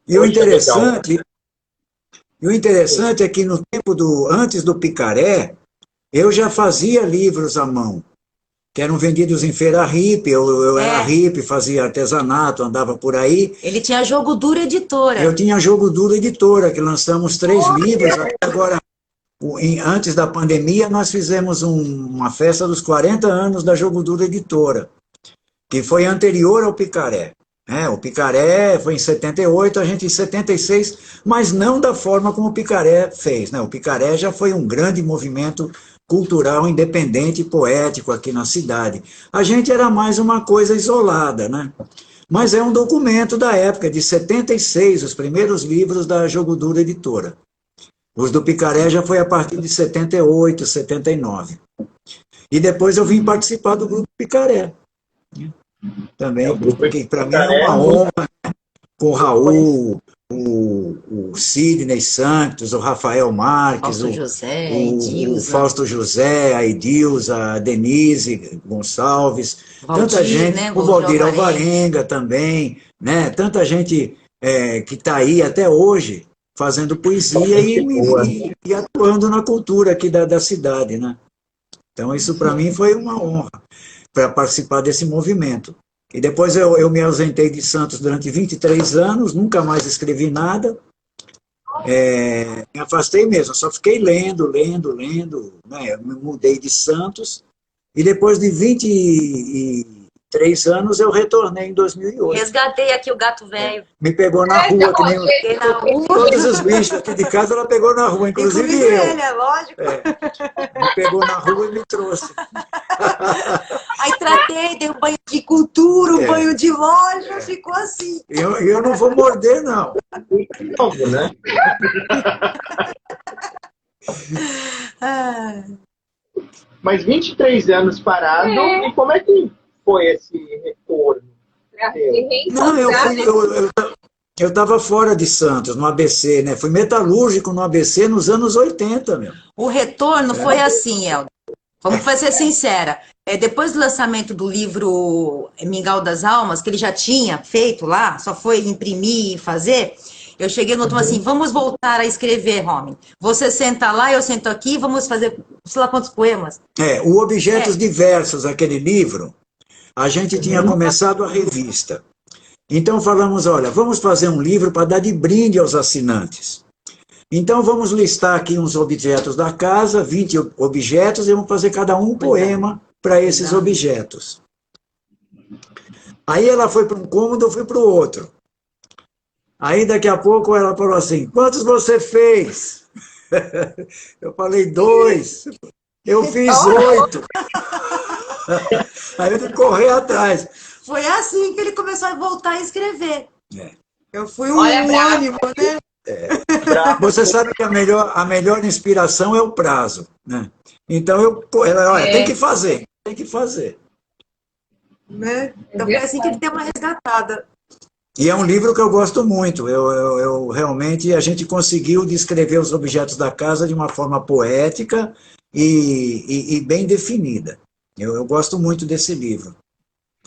Speaker 3: E o interessante é que no tempo antes do Picaré, eu já fazia livros à mão, que eram vendidos em feira hippie. Eu era hippie, fazia artesanato, andava por aí.
Speaker 4: Ele tinha Jogo Duro Editora.
Speaker 3: Eu tinha Jogo Duro Editora, que lançamos 3 livros. Até agora, antes da pandemia, nós fizemos uma festa dos 40 anos da Jogo Duro Editora, que foi anterior ao Picaré. O Picaré foi em 78, a gente em 76, mas não da forma como o Picaré fez. O Picaré já foi um grande movimento cultural independente e poético aqui na cidade. A gente era mais uma coisa isolada, né? Mas é um documento da época, de 76, os primeiros livros da Jogo Duro Editora. Os do Picaré já foi a partir de 78, 79. E depois eu vim participar do Grupo Picaré. Também, porque para mim é uma honra, com o Raul, o Sidney Santos, o Rafael Marques, o Fausto José, a Edilza, a Denise Gonçalves, tanta gente, né? O Valdir Alvarenga também, né? Tanta gente que está aí até hoje fazendo poesia e atuando na cultura aqui da cidade, né? Então isso para mim foi uma honra, para participar desse movimento. E depois eu me ausentei de Santos durante 23 anos, nunca mais escrevi nada, Me afastei mesmo, só fiquei lendo, né? Eu me mudei de Santos e depois de 23 anos eu retornei em 2008.
Speaker 4: Resgatei aqui o gato velho.
Speaker 3: Me pegou na rua, que nem
Speaker 4: Fiquei na rua.
Speaker 3: todos os bichos aqui de casa, ela pegou na rua, inclusive eu.
Speaker 4: ele, é lógico.
Speaker 3: Me pegou na rua e me trouxe.
Speaker 4: Aí tratei, dei um banho de cultura, um banho de loja, ficou assim.
Speaker 3: Eu não vou morder, não.
Speaker 5: Novo, né? Mas 23 anos parado, e como é que foi esse retorno?
Speaker 6: Pra se
Speaker 3: Não,
Speaker 6: reencontrar, né?
Speaker 3: eu estava fora de Santos, no ABC, né? Fui metalúrgico no ABC nos anos 80, meu.
Speaker 4: O retorno foi assim, Helder. Vamos ser sincera. Depois do lançamento do livro Mingau das Almas, que ele já tinha feito lá, só foi imprimir e fazer, eu cheguei no outro assim, vamos voltar a escrever, Romy. Você senta lá, eu sento aqui, vamos fazer, sei lá quantos poemas.
Speaker 3: O Objetos Diversos, aquele livro, a gente tinha começado a revista. Então falamos, olha, vamos fazer um livro para dar de brinde aos assinantes. Então vamos listar aqui uns objetos da casa, 20 objetos, e vamos fazer cada um poema para esses objetos. Aí ela foi para um cômodo, eu fui para o outro. Aí daqui a pouco ela falou assim, quantos você fez? Eu falei, 2. Eu fiz 8. Aí eu tive que correr atrás.
Speaker 4: Foi assim que ele começou a voltar a escrever. Eu fui
Speaker 6: Olha,
Speaker 4: ânimo, né?
Speaker 3: Você sabe que a melhor inspiração é o prazo, né? Então, olha, tem que fazer.
Speaker 4: Né? Então foi assim que ele deu uma resgatada.
Speaker 3: E é um livro que eu gosto muito. Eu realmente, a gente conseguiu descrever os objetos da casa de uma forma poética e bem definida. Eu gosto muito desse livro,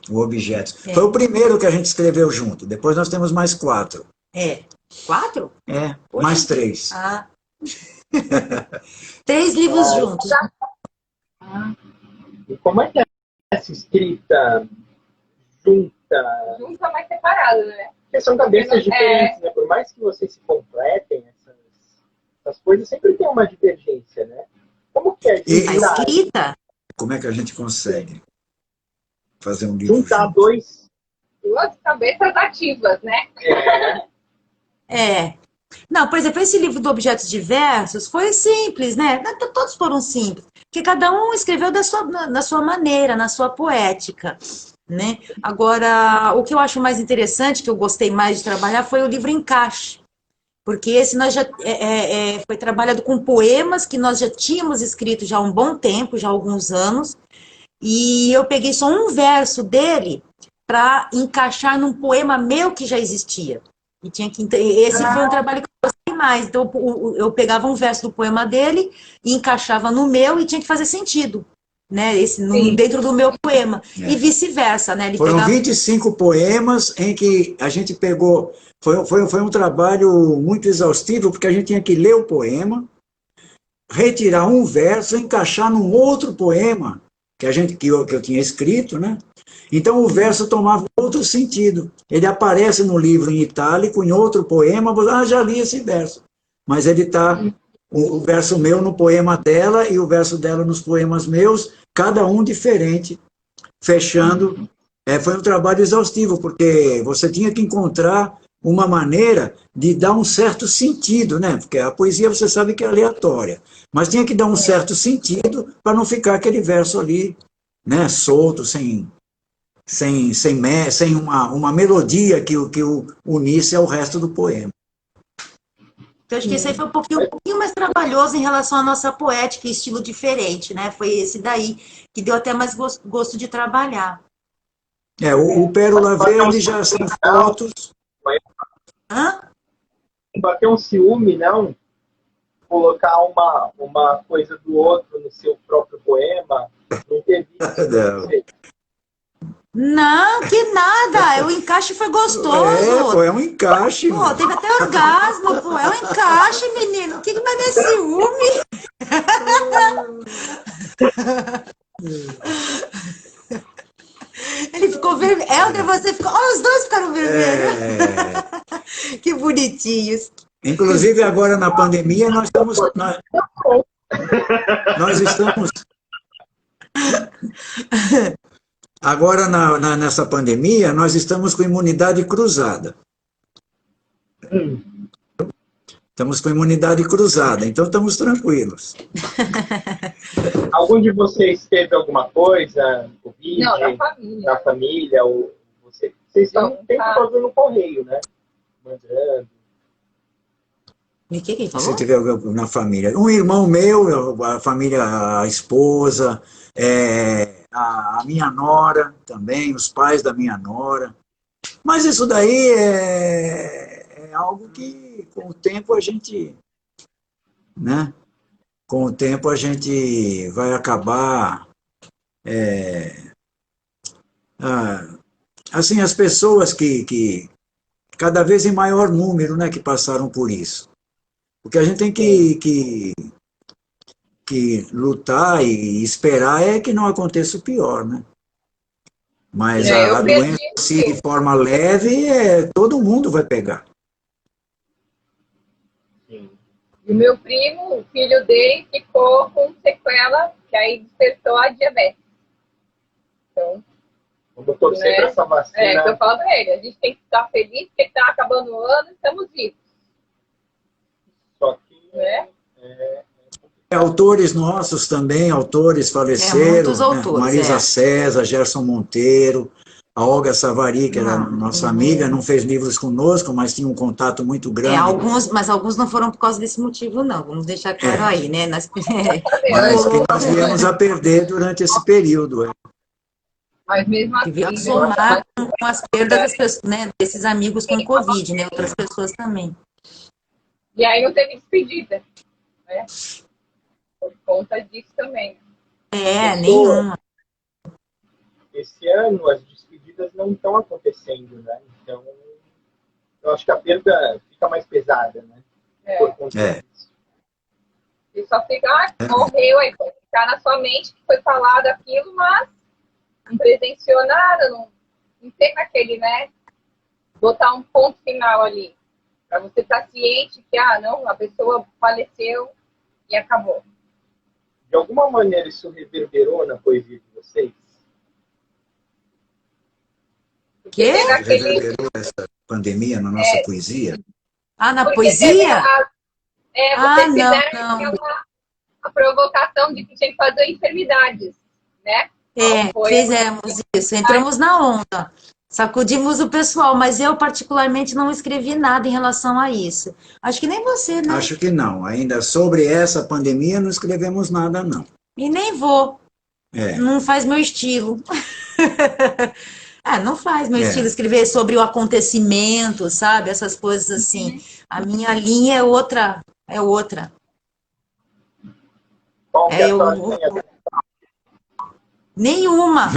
Speaker 3: o Objetos. Foi o primeiro que a gente escreveu junto. Depois nós temos mais 4.
Speaker 4: 4?
Speaker 3: Mais 3.
Speaker 4: 3 livros juntos.
Speaker 5: E como é que é essa escrita junta?
Speaker 6: Junta, mas separado, né?
Speaker 5: Porque são cabeças diferentes, né? Por mais que vocês se completem, essas coisas sempre tem uma divergência, né? Como que é
Speaker 4: A escrita?
Speaker 3: Como é que a gente consegue fazer um livro
Speaker 5: juntar
Speaker 3: junto?
Speaker 6: Duas cabeças ativas, né?
Speaker 4: Não, por exemplo, esse livro do Objetos Diversos foi simples, né? Todos foram simples, porque cada um escreveu na sua maneira, na sua poética, né? Agora, o que eu acho mais interessante, que eu gostei mais de trabalhar, foi o livro Encaixe, porque esse nós já foi trabalhado com poemas que nós já tínhamos escrito já há um bom tempo, já há alguns anos, e eu peguei só um verso dele para encaixar num poema meu que já existia. E esse foi um trabalho que eu gostei mais. Então, eu pegava um verso do poema dele e encaixava no meu e tinha que fazer sentido, né? Dentro do meu poema. E vice-versa, né?
Speaker 3: Foram 25 poemas em que a gente pegou... Foi um trabalho muito exaustivo, porque a gente tinha que ler o poema, retirar um verso, encaixar num outro poema que eu tinha escrito, né? Então o verso tomava outro sentido. Ele aparece no livro em itálico, em outro poema, já li esse verso. Mas ele está, o verso meu no poema dela e o verso dela nos poemas meus, cada um diferente, fechando. Foi um trabalho exaustivo, porque você tinha que encontrar uma maneira de dar um certo sentido, né? Porque a poesia você sabe que é aleatória, mas tinha que dar um certo sentido para não ficar aquele verso ali, né, solto, sem uma melodia que o unisse ao resto do poema.
Speaker 4: Eu acho que esse aí foi um pouquinho mais trabalhoso em relação à nossa poética e estilo diferente, né? Foi esse daí que deu até mais gosto de trabalhar.
Speaker 3: O Pérola Verde já são fotos.
Speaker 5: Bater um ciúme, não? Colocar uma coisa do outro no seu próprio poema, não teve isso.
Speaker 4: Não, que nada. O encaixe foi gostoso.
Speaker 3: É um encaixe.
Speaker 4: Pô, teve até orgasmo, pô. É um encaixe, menino. O que vai ter ciúme? Ele ficou vermelho. Helder, você ficou... Oh, os dois ficaram vermelhos. Que bonitinhos.
Speaker 3: Inclusive, agora na pandemia, nós estamos agora nessa pandemia, nós estamos com imunidade cruzada. Estamos com imunidade cruzada, então estamos tranquilos.
Speaker 5: Algum de vocês teve alguma coisa, Covid?
Speaker 6: Não, na família.
Speaker 5: Na família, ou vocês estão
Speaker 6: Não,
Speaker 5: sempre
Speaker 6: tá.
Speaker 5: fazendo correio, né? Mandando.
Speaker 4: E o que ele
Speaker 3: Se
Speaker 4: falou?
Speaker 3: tiver na família. Um irmão meu, a família, a esposa, a minha nora também, os pais da minha nora. Mas isso daí é algo que, com o tempo, a gente, né? Com o tempo, a gente vai acabar... assim, as pessoas que cada vez em maior número, né, que passaram por isso. Porque a gente tem que lutar e esperar é que não aconteça o pior, né? Mas a doença, se de forma leve, todo mundo vai pegar.
Speaker 5: Sim.
Speaker 6: E o meu primo, o filho dele, ficou com sequela, que aí despertou a diabetes. Então,
Speaker 5: Vamos torcer para essa vacina.
Speaker 6: que eu falo pra ele, a gente tem que estar feliz porque está acabando o ano e estamos vivos.
Speaker 5: Só que
Speaker 6: Né?
Speaker 3: Autores nossos também, autores faleceram,
Speaker 4: muitos
Speaker 3: né?
Speaker 4: autores,
Speaker 3: Marisa César, Gerson Monteiro, a Olga Savari, que era nossa amiga, não fez livros conosco, mas tinha um contato muito grande.
Speaker 4: Mas alguns não foram por causa desse motivo, não. Vamos deixar claro aí, né?
Speaker 3: Mas que nós viemos a perder durante esse período.
Speaker 6: Mas mesmo
Speaker 4: Que veio a
Speaker 6: assim,
Speaker 4: somar com as perdas das pessoas, né? Desses amigos com Covid, né? Outras pessoas também.
Speaker 6: e aí não teve despedida. Né? Por conta disso também.
Speaker 4: Nenhuma.
Speaker 5: esse ano as despedidas não estão acontecendo, né? Então, eu acho que a perda fica mais pesada, né? Por conta disso.
Speaker 6: E só fica, morreu, aí pode ficar na sua mente que foi falado aquilo, mas não presenciou nada, não tem aquele, né? Botar um ponto final ali. Para você estar ciente que, não, a pessoa faleceu e acabou.
Speaker 5: De alguma maneira isso reverberou na poesia de vocês?
Speaker 4: Quê?
Speaker 3: Reverberou essa pandemia na nossa poesia?
Speaker 4: Na
Speaker 6: Porque
Speaker 4: poesia?
Speaker 6: vocês fizeram
Speaker 4: não.
Speaker 6: a provocação de que tinha que fazer enfermidades, né?
Speaker 4: Fizemos isso, entramos na onda, sacudimos o pessoal, mas eu particularmente não escrevi nada em relação a isso. Acho que nem você, né?
Speaker 3: Acho que não. Ainda sobre essa pandemia não escrevemos nada, não.
Speaker 4: E nem vou. Não faz meu estilo. Não faz meu estilo escrever sobre o acontecimento, sabe? Essas coisas assim. A minha linha é outra.
Speaker 5: Qual que é a sua linha?
Speaker 4: Nenhuma.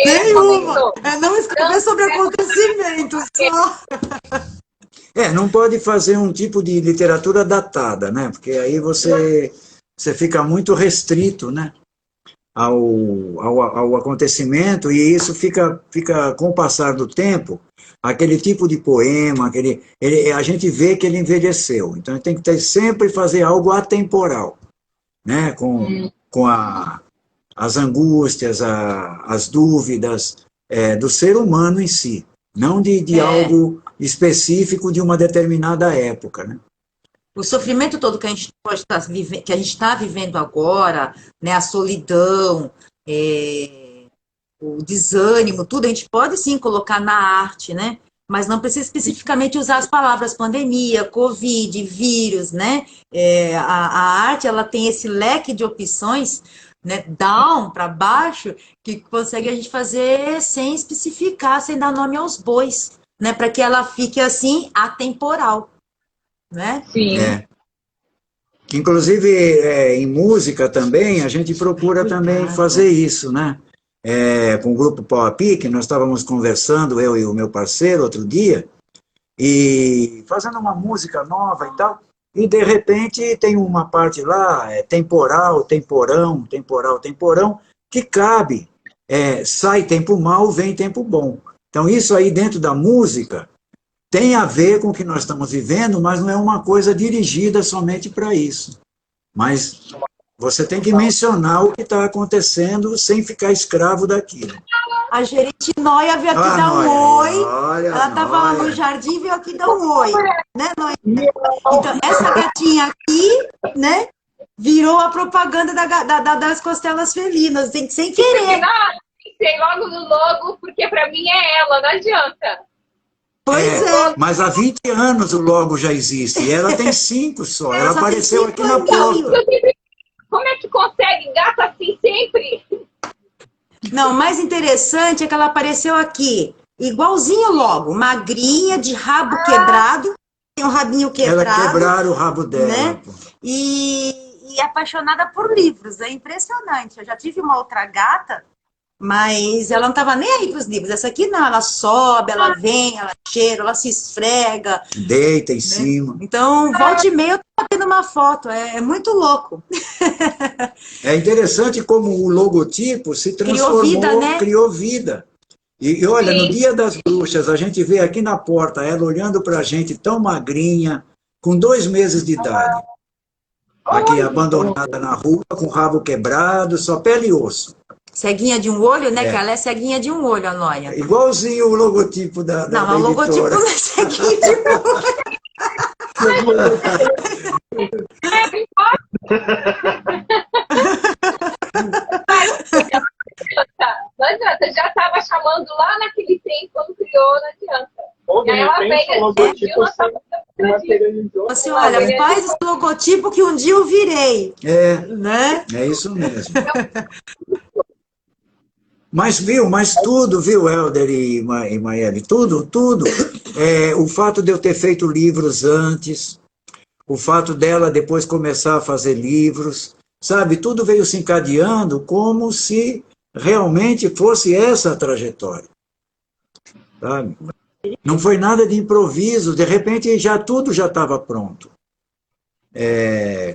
Speaker 4: Nenhuma. Não escrever sobre acontecimentos só.
Speaker 3: Não pode fazer um tipo de literatura datada, né? Porque aí você fica muito restrito, né? Ao acontecimento, e isso fica com o passar do tempo, aquele tipo de poema, a gente vê que ele envelheceu. Então, tem que sempre fazer algo atemporal, né? Com as angústias, as dúvidas do ser humano em si, não de algo específico de uma determinada época, né?
Speaker 4: O sofrimento todo que a gente está vivendo agora, né, a solidão, o desânimo, tudo, a gente pode sim colocar na arte, né? Mas não precisa especificamente usar as palavras pandemia, Covid, vírus, né? A arte, ela tem esse leque de opções, né, down para baixo, que consegue a gente fazer sem especificar, sem dar nome aos bois, né? Para que ela fique assim, atemporal. Né?
Speaker 6: Sim.
Speaker 3: Que, inclusive, em música também, a gente procura também fazer isso, né? Com o grupo Pau a Pique, nós estávamos conversando, eu e o meu parceiro, outro dia, e fazendo uma música nova e tal, e de repente tem uma parte lá, temporal, temporão, temporal, temporão, que cabe, sai tempo mau, vem tempo bom. Então, isso aí dentro da música tem a ver com o que nós estamos vivendo, mas não é uma coisa dirigida somente para isso. Mas você tem que mencionar o que está acontecendo sem ficar escravo daquilo.
Speaker 4: A gerente Noia veio aqui dar um oi.
Speaker 3: Olha,
Speaker 4: Ela estava lá no jardim e veio aqui dar um oi. Né, Noia? Então, essa gatinha aqui, né, virou a propaganda das costelas felinas. Tem que sem querer.
Speaker 6: Pensei logo no logo, porque para mim é ela, não adianta.
Speaker 4: Pois é.
Speaker 3: Mas há 20 anos o logo já existe. E ela tem 5 só. Ela
Speaker 4: só
Speaker 3: apareceu
Speaker 4: tem
Speaker 3: aqui
Speaker 4: 5
Speaker 3: na
Speaker 4: aninhos.
Speaker 3: porta.
Speaker 6: Como é que consegue gata assim sempre?
Speaker 4: Não, o mais interessante é que ela apareceu aqui, igualzinho logo, magrinha, de rabo quebrado, tem um rabinho quebrado.
Speaker 3: Ela quebraram o rabo dela.
Speaker 4: Né? E apaixonada por livros, é impressionante. Eu já tive uma outra gata, mas ela não estava nem aí para os livros. Essa aqui não, ela sobe, ela vem, ela cheira, ela se esfrega.
Speaker 3: Deita em cima.
Speaker 4: Então, volta e meia eu tô batendo uma foto, é muito louco.
Speaker 3: É interessante como o logotipo se transformou,
Speaker 4: Criou vida, né?
Speaker 3: criou vida. E olha, no Dia das Bruxas, a gente vê aqui na porta ela olhando para a gente tão magrinha, com 2 meses de idade. Aqui abandonada na rua, com o rabo quebrado, só pele e osso.
Speaker 4: Ceguinha de um olho, né? Que ela é ceguinha de um olho, a Noia.
Speaker 3: Igualzinho o logotipo da
Speaker 4: Não,
Speaker 3: da
Speaker 4: o logotipo
Speaker 3: editora.
Speaker 4: não é ceguinha de um olho.
Speaker 6: Não adianta, já estava chamando lá naquele tempo quando criou, não adianta.
Speaker 5: Ou de
Speaker 6: E aí ela
Speaker 5: repente
Speaker 6: veio,
Speaker 5: o logotipo
Speaker 6: viu, nós tava
Speaker 5: se materializou.
Speaker 4: Assim, olha, faz esse logotipo que um dia eu virei. Né?
Speaker 3: É isso mesmo. Mas tudo, viu, Helder e Maeli, tudo, o fato de eu ter feito livros antes, o fato dela depois começar a fazer livros, sabe, tudo veio se encadeando como se realmente fosse essa a trajetória, sabe? Não foi nada de improviso, de repente tudo já estava pronto.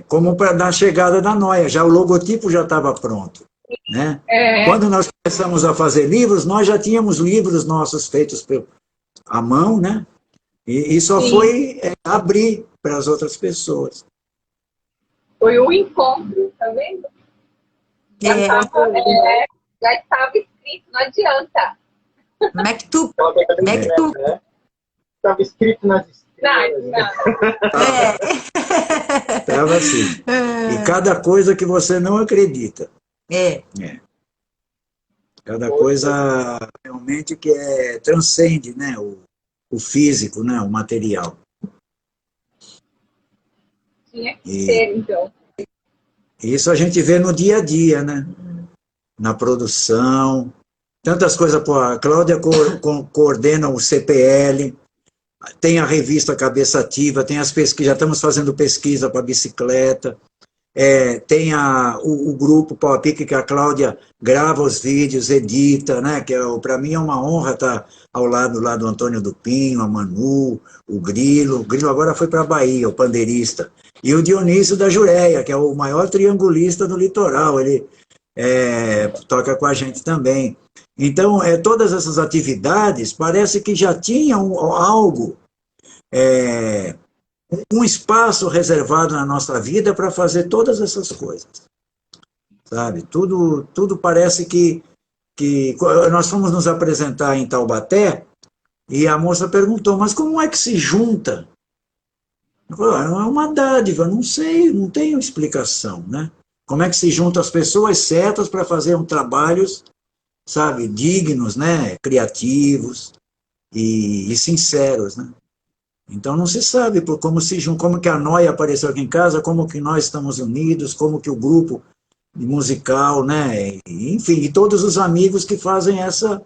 Speaker 3: Como na chegada da Noia, já o logotipo já estava pronto. Né? Quando nós começamos a fazer livros, nós já tínhamos livros nossos feitos à mão, né? E só foi abrir para as outras pessoas.
Speaker 6: Foi um encontro, tá vendo? Já estava escrito, não adianta.
Speaker 4: Mectub.
Speaker 5: Estava escrito nas estrelas.
Speaker 3: Estava assim. E cada coisa que você não acredita. Cada coisa realmente que transcende, né, o físico, né, o material.
Speaker 6: Tinha que ser, então.
Speaker 3: Isso a gente vê no dia a dia, né? Na produção. Tantas coisas. A Cláudia coordena o CPL, tem a revista Cabeça Ativa, tem as pesquisas, já estamos fazendo pesquisa para bicicleta. Tem o grupo Pau a Pique, que a Cláudia grava os vídeos, edita, né? Que para mim é uma honra estar ao lado lá do Antônio do Pinho, a Manu, o Grilo. O Grilo agora foi para a Bahia, o pandeirista. E o Dionísio da Jureia, que é o maior triangulista do litoral. Ele toca com a gente também. Então, todas essas atividades parece que já tinham algo, um espaço reservado na nossa vida para fazer todas essas coisas, sabe? Tudo parece que nós fomos nos apresentar em Taubaté e a moça perguntou, mas como é que se junta? Eu falei, é uma dádiva, não sei, não tenho explicação, né? Como é que se juntam as pessoas certas para fazer trabalhos, sabe, dignos, né? Criativos e sinceros, né? Então não se sabe como que a Noia apareceu aqui em casa, como que nós estamos unidos, como que o grupo musical, né? Enfim, e todos os amigos que fazem essa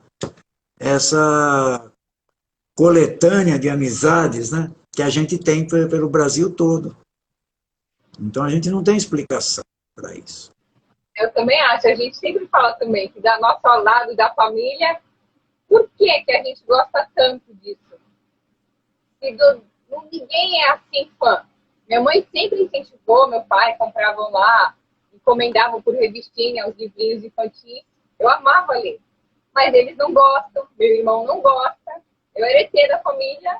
Speaker 3: coletânea de amizades, né? Que a gente tem pelo Brasil todo. Então a gente não tem explicação para isso.
Speaker 6: Eu também acho, a gente sempre fala também que da nosso lado da família, por que a gente gosta tanto disso? Ninguém é assim fã. Minha mãe sempre incentivou, meu pai compravam lá, encomendavam por revistinha os livrinhos infantis. Eu amava ler. mas eles não gostam, meu irmão não gosta. Eu era ET da família.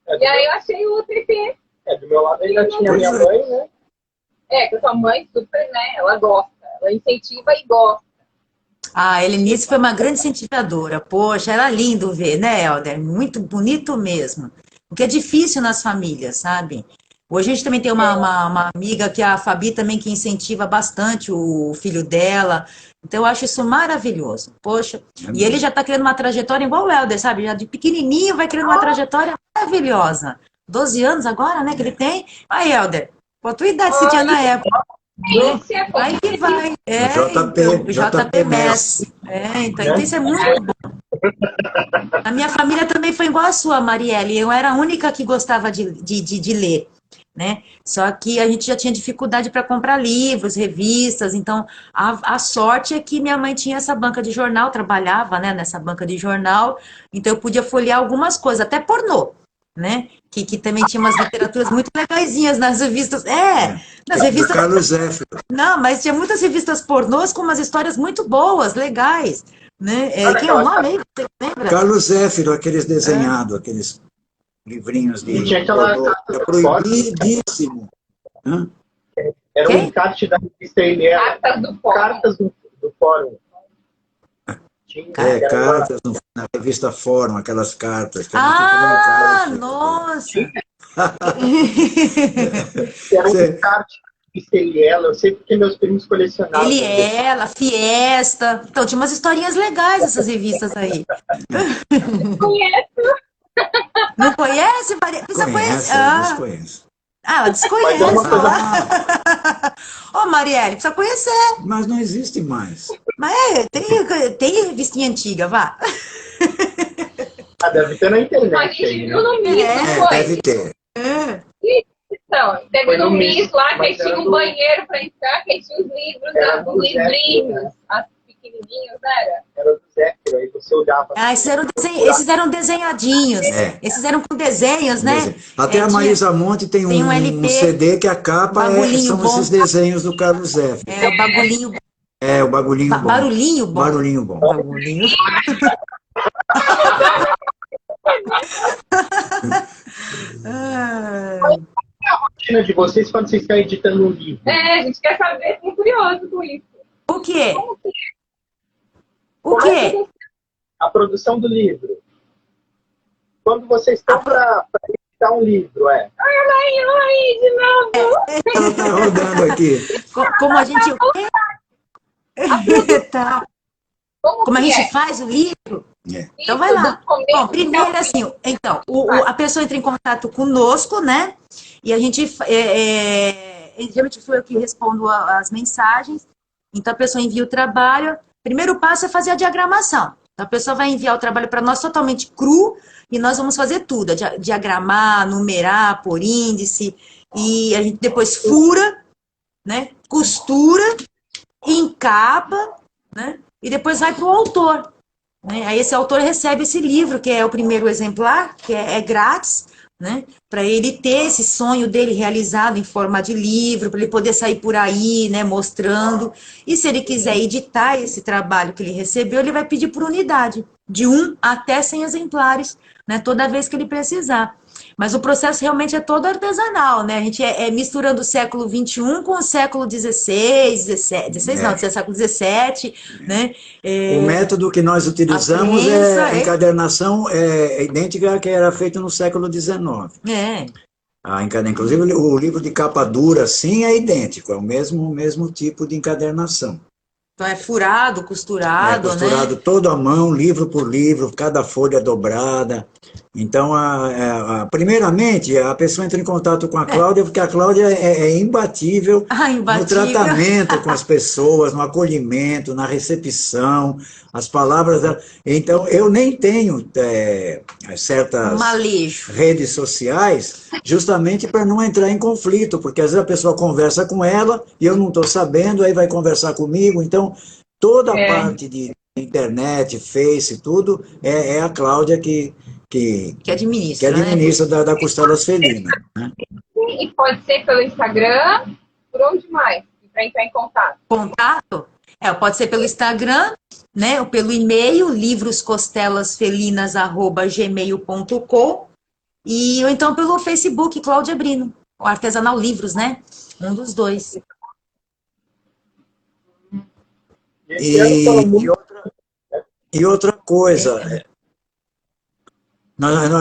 Speaker 6: E aí eu achei útil ter.
Speaker 5: Do meu lado ainda tinha a minha mãe, né?
Speaker 6: Que a sua mãe super, né? Ela gosta, ela incentiva e gosta.
Speaker 4: A Helenice foi uma grande incentivadora. Poxa, era lindo ver, né, Helder? Muito bonito mesmo. O que é difícil nas famílias, sabe? Hoje a gente também tem uma amiga, que é a Fabi, também, que incentiva bastante o filho dela. Então, eu acho isso maravilhoso. Poxa, e ele já está criando uma trajetória igual o Helder, sabe? Já de pequenininho vai criando uma trajetória maravilhosa. 12 anos agora, né, que ele tem. Aí, Helder, com a tua idade você tinha na época. Vai que vai. JP Messi. Então isso é muito bom. A minha família também foi igual a sua, Marielle. Eu era a única que gostava de ler, né? Só que a gente já tinha dificuldade para comprar livros, revistas. Então, a sorte é que minha mãe tinha essa banca de jornal, trabalhava, né, nessa banca de jornal. Então, eu podia folhear algumas coisas, até pornô, né? Que também tinha umas literaturas muito legaisinhas nas revistas. Nas revistas.
Speaker 3: Carlos Zéfiro.
Speaker 4: Não, mas tinha muitas revistas pornôs com umas histórias muito boas, legais. Né? Quem é o nome aí? Você lembra?
Speaker 3: Carlos Zéfiro, aqueles desenhados, aqueles livrinhos de.
Speaker 5: E tinha aquela
Speaker 3: É proibidíssimo.
Speaker 5: Era um encarte da revista Eliela. Cartas do Fórum.
Speaker 3: Cartas na revista Fórum, aquelas cartas.
Speaker 4: Nossa!
Speaker 5: Era um encarte da revista Eliela, eu sei porque meus primos colecionavam.
Speaker 4: Eliela, Fiesta. Então, tinha umas historinhas legais essas revistas aí.
Speaker 6: Conheço.
Speaker 4: Não conhece, Maria? Precisa conhecer.
Speaker 3: Desconheço.
Speaker 4: Ela desconhece. Ô, Marielle, precisa conhecer.
Speaker 3: Mas não existe mais.
Speaker 4: Mas tem revistinha antiga, vá.
Speaker 5: Deve ter na internet.
Speaker 6: A gente viu no Miss, não foi?
Speaker 3: Deve ter.
Speaker 6: Então, teve no Miss lá, que tinha um banheiro para entrar, que tinha os livros, os livrinhos, as pequenininhos, era?
Speaker 5: Era do Zéfiro, aí você olhava.
Speaker 4: Esses eram desenhadinhos. Esses eram com desenhos, né?
Speaker 3: Até a Maísa Monte tem um
Speaker 4: LP,
Speaker 3: CD que a capa são esses desenhos do Carlos Zéfiro.
Speaker 4: O bagulhinho bom.
Speaker 3: O bagulhinho bom.
Speaker 4: Barulhinho bom.
Speaker 3: Barulhinho bom.
Speaker 4: Bagulhinho.
Speaker 5: A rotina de vocês quando vocês estão editando um livro?
Speaker 6: A gente quer saber, tô curioso com isso.
Speaker 4: O quê?
Speaker 6: Como é que
Speaker 5: a produção do livro. Quando vocês estão para editar um livro,
Speaker 6: Ai, de novo.
Speaker 3: Ela tá rodando aqui.
Speaker 4: Como a gente... Tá. Como a gente faz o livro? Então vai lá. Bom, primeiro assim, então, a pessoa entra em contato conosco, né? E a gente, geralmente sou eu que respondo as mensagens. Então a pessoa envia o trabalho. Primeiro passo é fazer a diagramação. Então, a pessoa vai enviar o trabalho para nós totalmente cru e nós vamos fazer tudo, diagramar, numerar, pôr índice, e a gente depois fura, né? Costura, encapa, né? E depois vai para o autor. Né? Aí esse autor recebe esse livro, que é o primeiro exemplar, que é grátis, né? Para ele ter esse sonho dele realizado em forma de livro, para ele poder sair por aí, né, mostrando. E se ele quiser editar esse trabalho que ele recebeu, ele vai pedir por unidade, de 1 até 100 exemplares, né, toda vez que ele precisar. Mas o processo realmente é todo artesanal, né? A gente misturando o século XXI com o século XVI, século XVII, né?
Speaker 3: O método que nós utilizamos a encadernação é idêntica à que era feita no século XIX. Inclusive, o livro de capa dura, sim, é idêntico, é o mesmo tipo de encadernação.
Speaker 4: Então é furado, costurado,
Speaker 3: costurado, né? Todo à mão, livro por livro, cada folha dobrada. Então, primeiramente, a pessoa entra em contato com a Cláudia, porque a Cláudia é imbatível, no tratamento com as pessoas, no acolhimento, na recepção, as palavras dela. Então, eu nem tenho certas redes sociais, justamente para não entrar em conflito, porque às vezes a pessoa conversa com ela e eu não estou sabendo, aí vai conversar comigo. Então, toda a parte de internet, Face, tudo, é a Cláudia que administra, né? da Costelas Felinas. Né?
Speaker 6: E pode ser pelo Instagram, por onde mais? Para entrar em contato.
Speaker 4: Contato? Pode ser pelo Instagram, né? Ou pelo e-mail, livroscostelasfelinas@gmail.com, ou então pelo Facebook, Cláudia Brino, o Artesanal Livros, né? Um dos dois.
Speaker 3: E outra coisa,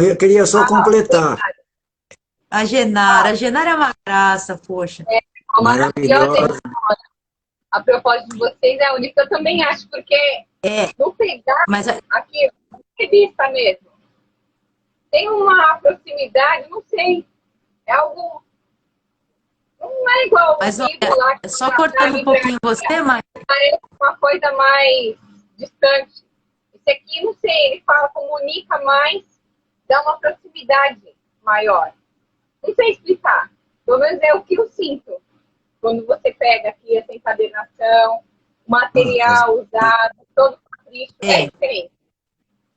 Speaker 3: eu queria só completar.
Speaker 4: A Genara é uma graça, poxa.
Speaker 3: Maravilhosa.
Speaker 6: A proposta de vocês é única, eu também acho, porque no pegar
Speaker 4: Mas
Speaker 6: aqui, revista mesmo, tem uma proximidade, não sei, é algo. Não é igual
Speaker 4: Mas,
Speaker 6: o livro lá. Que
Speaker 4: só cortando um pouquinho você, mas
Speaker 6: parece uma coisa mais distante. Esse aqui, não sei, ele fala, comunica mais, dá uma proximidade maior. Não sei explicar. Pelo menos é o que eu sinto. Quando você pega aqui essa encadernação, material usado, todo o capricho, é diferente.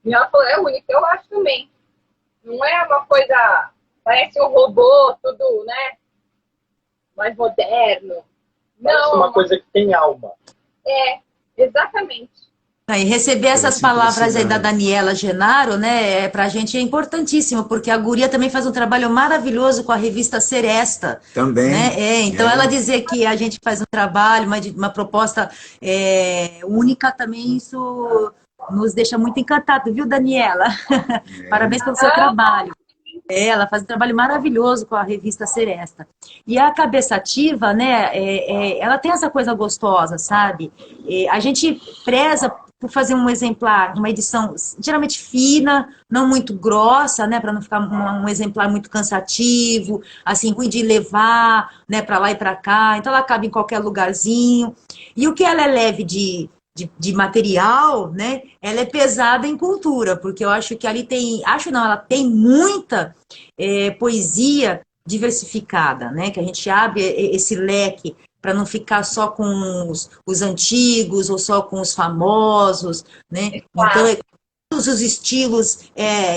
Speaker 6: E ela falou, é único, eu acho também. Não é uma coisa, parece um robô, tudo, né? Mais moderno.
Speaker 5: Parece
Speaker 6: Não.
Speaker 5: uma coisa que tem alma.
Speaker 6: Exatamente.
Speaker 4: E receber essas palavras aí da Daniela Genaro, né, pra gente é importantíssimo, porque a guria também faz um trabalho maravilhoso com a revista Seresta.
Speaker 3: Também.
Speaker 4: Né? Então, ela dizer que a gente faz um trabalho, uma proposta única, também isso nos deixa muito encantado, viu, Daniela? Parabéns pelo seu trabalho. Ela faz um trabalho maravilhoso com a revista Seresta. E a Cabeça Ativa, né, ela tem essa coisa gostosa, sabe? A gente preza por fazer um exemplar, uma edição geralmente fina, não muito grossa, né, para não ficar um exemplar muito cansativo, assim, ruim de levar, né, para lá e para cá. Então ela cabe em qualquer lugarzinho. E o que ela é leve de material, né? Ela é pesada em cultura, porque eu acho que ali ela tem muita poesia diversificada, né? Que a gente abre esse leque para não ficar só com os antigos ou só com os famosos, né? Então, todos os estilos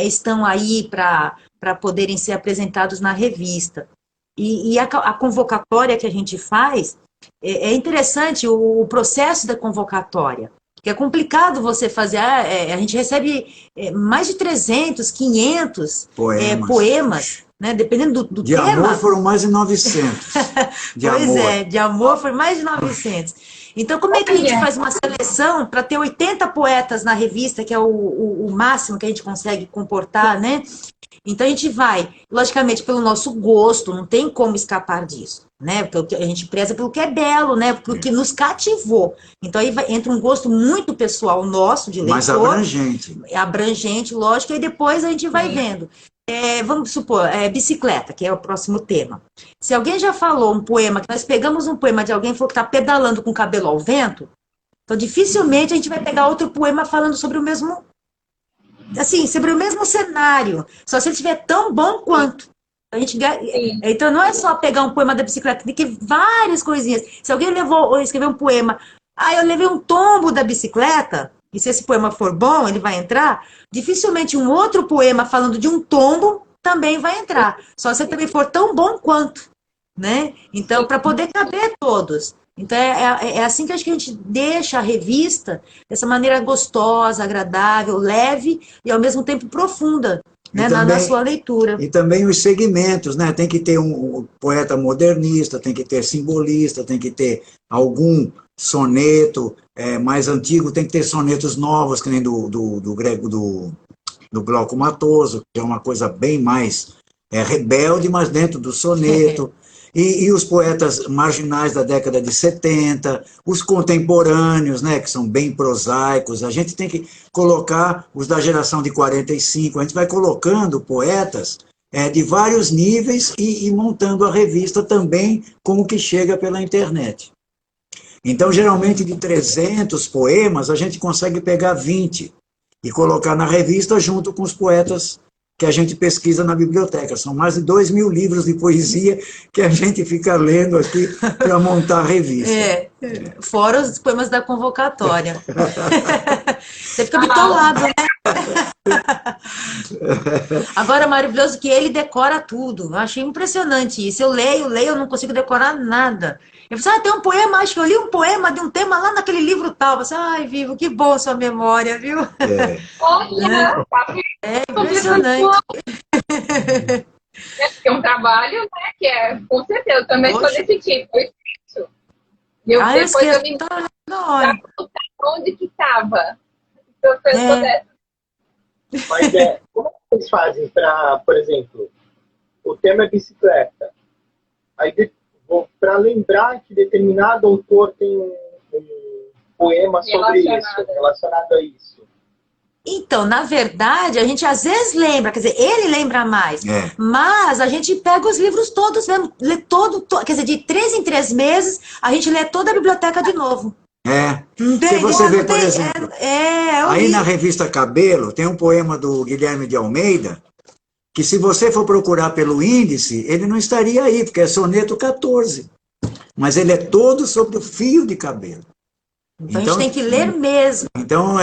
Speaker 4: estão aí para poderem ser apresentados na revista. E a convocatória que a gente faz, é interessante o processo da convocatória, que é complicado você fazer. A gente recebe mais de 300, 500 poemas, né, dependendo do tema.
Speaker 3: De amor foram mais de 900.
Speaker 4: De amor foram mais de 900. Então, como é que a gente faz uma seleção para ter 80 poetas na revista, que é o máximo que a gente consegue comportar, né? Então, a gente vai, logicamente, pelo nosso gosto, não tem como escapar disso, né? Porque a gente preza pelo que é belo, né? Pelo que nos cativou. Então, aí entra um gosto muito pessoal nosso, de leitor.
Speaker 3: Mais abrangente.
Speaker 4: Abrangente, lógico, e depois a gente vai vendo. Vamos supor, bicicleta, que é o próximo tema. Se alguém já falou um poema, que nós pegamos um poema de alguém que falou que está pedalando com o cabelo ao vento, então dificilmente a gente vai pegar outro poema falando sobre o mesmo... Assim, sobre o mesmo cenário, só se ele estiver tão bom quanto. Então não é só pegar um poema da bicicleta, tem que várias coisinhas. Se alguém escreveu um poema, eu levei um tombo da bicicleta, e se esse poema for bom, ele vai entrar, dificilmente um outro poema falando de um tombo também vai entrar. Só se ele também for tão bom quanto, né? Então, para poder caber todos. Então, é assim que acho que a gente deixa a revista dessa maneira gostosa, agradável, leve e, ao mesmo tempo, profunda, né, na sua leitura.
Speaker 3: E também os segmentos, né? Tem que ter um poeta modernista, tem que ter simbolista, tem que ter algum soneto mais antigo, tem que ter sonetos novos, que nem do Grego, do Glauco Matoso, que é uma coisa bem mais rebelde, mas dentro do soneto. E os poetas marginais da década de 70, os contemporâneos, né, que são bem prosaicos, a gente tem que colocar os da geração de 45, a gente vai colocando poetas de vários níveis e montando a revista também com o que chega pela internet. Então, geralmente, de 300 poemas, a gente consegue pegar 20 e colocar na revista junto com os poetas que a gente pesquisa na biblioteca. São mais de 2.000 livros de poesia que a gente fica lendo aqui para montar a revista.
Speaker 4: Fora os poemas da convocatória. Você fica bitolado, né? Agora, maravilhoso que ele decora tudo. Eu achei impressionante isso. Eu leio, eu não consigo decorar nada. Eu falei, tem um poema, acho que eu li um poema de um tema lá naquele livro tal. Você, ai, Vivo, que bom sua memória, viu?
Speaker 3: É,
Speaker 6: Olha, tá
Speaker 4: Impressionante.
Speaker 6: é um trabalho, né, que é, com certeza, eu também sou
Speaker 4: Poxa.
Speaker 6: desse tipo, eu esqueço. E eu,
Speaker 4: Eu
Speaker 6: depois
Speaker 4: esqueço
Speaker 6: eu me
Speaker 4: toda hora.
Speaker 6: onde que estava. Então, eu sou dessa.
Speaker 5: Mas como vocês fazem para, por exemplo, o tema é bicicleta. Aí, para lembrar que determinado autor tem um poema sobre isso, relacionado a isso.
Speaker 4: Então, na verdade, a gente às vezes lembra, quer dizer, ele lembra mais, mas a gente pega os livros todos mesmo, lê quer dizer, de 3 em 3 meses, a gente lê toda a biblioteca de novo.
Speaker 3: Porque você vê, por exemplo, aí na
Speaker 4: livro.
Speaker 3: revista Cabelo tem um poema do Guilherme de Almeida, que se você for procurar pelo índice, ele não estaria aí, porque é soneto 14. Mas ele é todo sobre o fio de cabelo.
Speaker 4: Então a gente tem que ler mesmo.
Speaker 3: Então,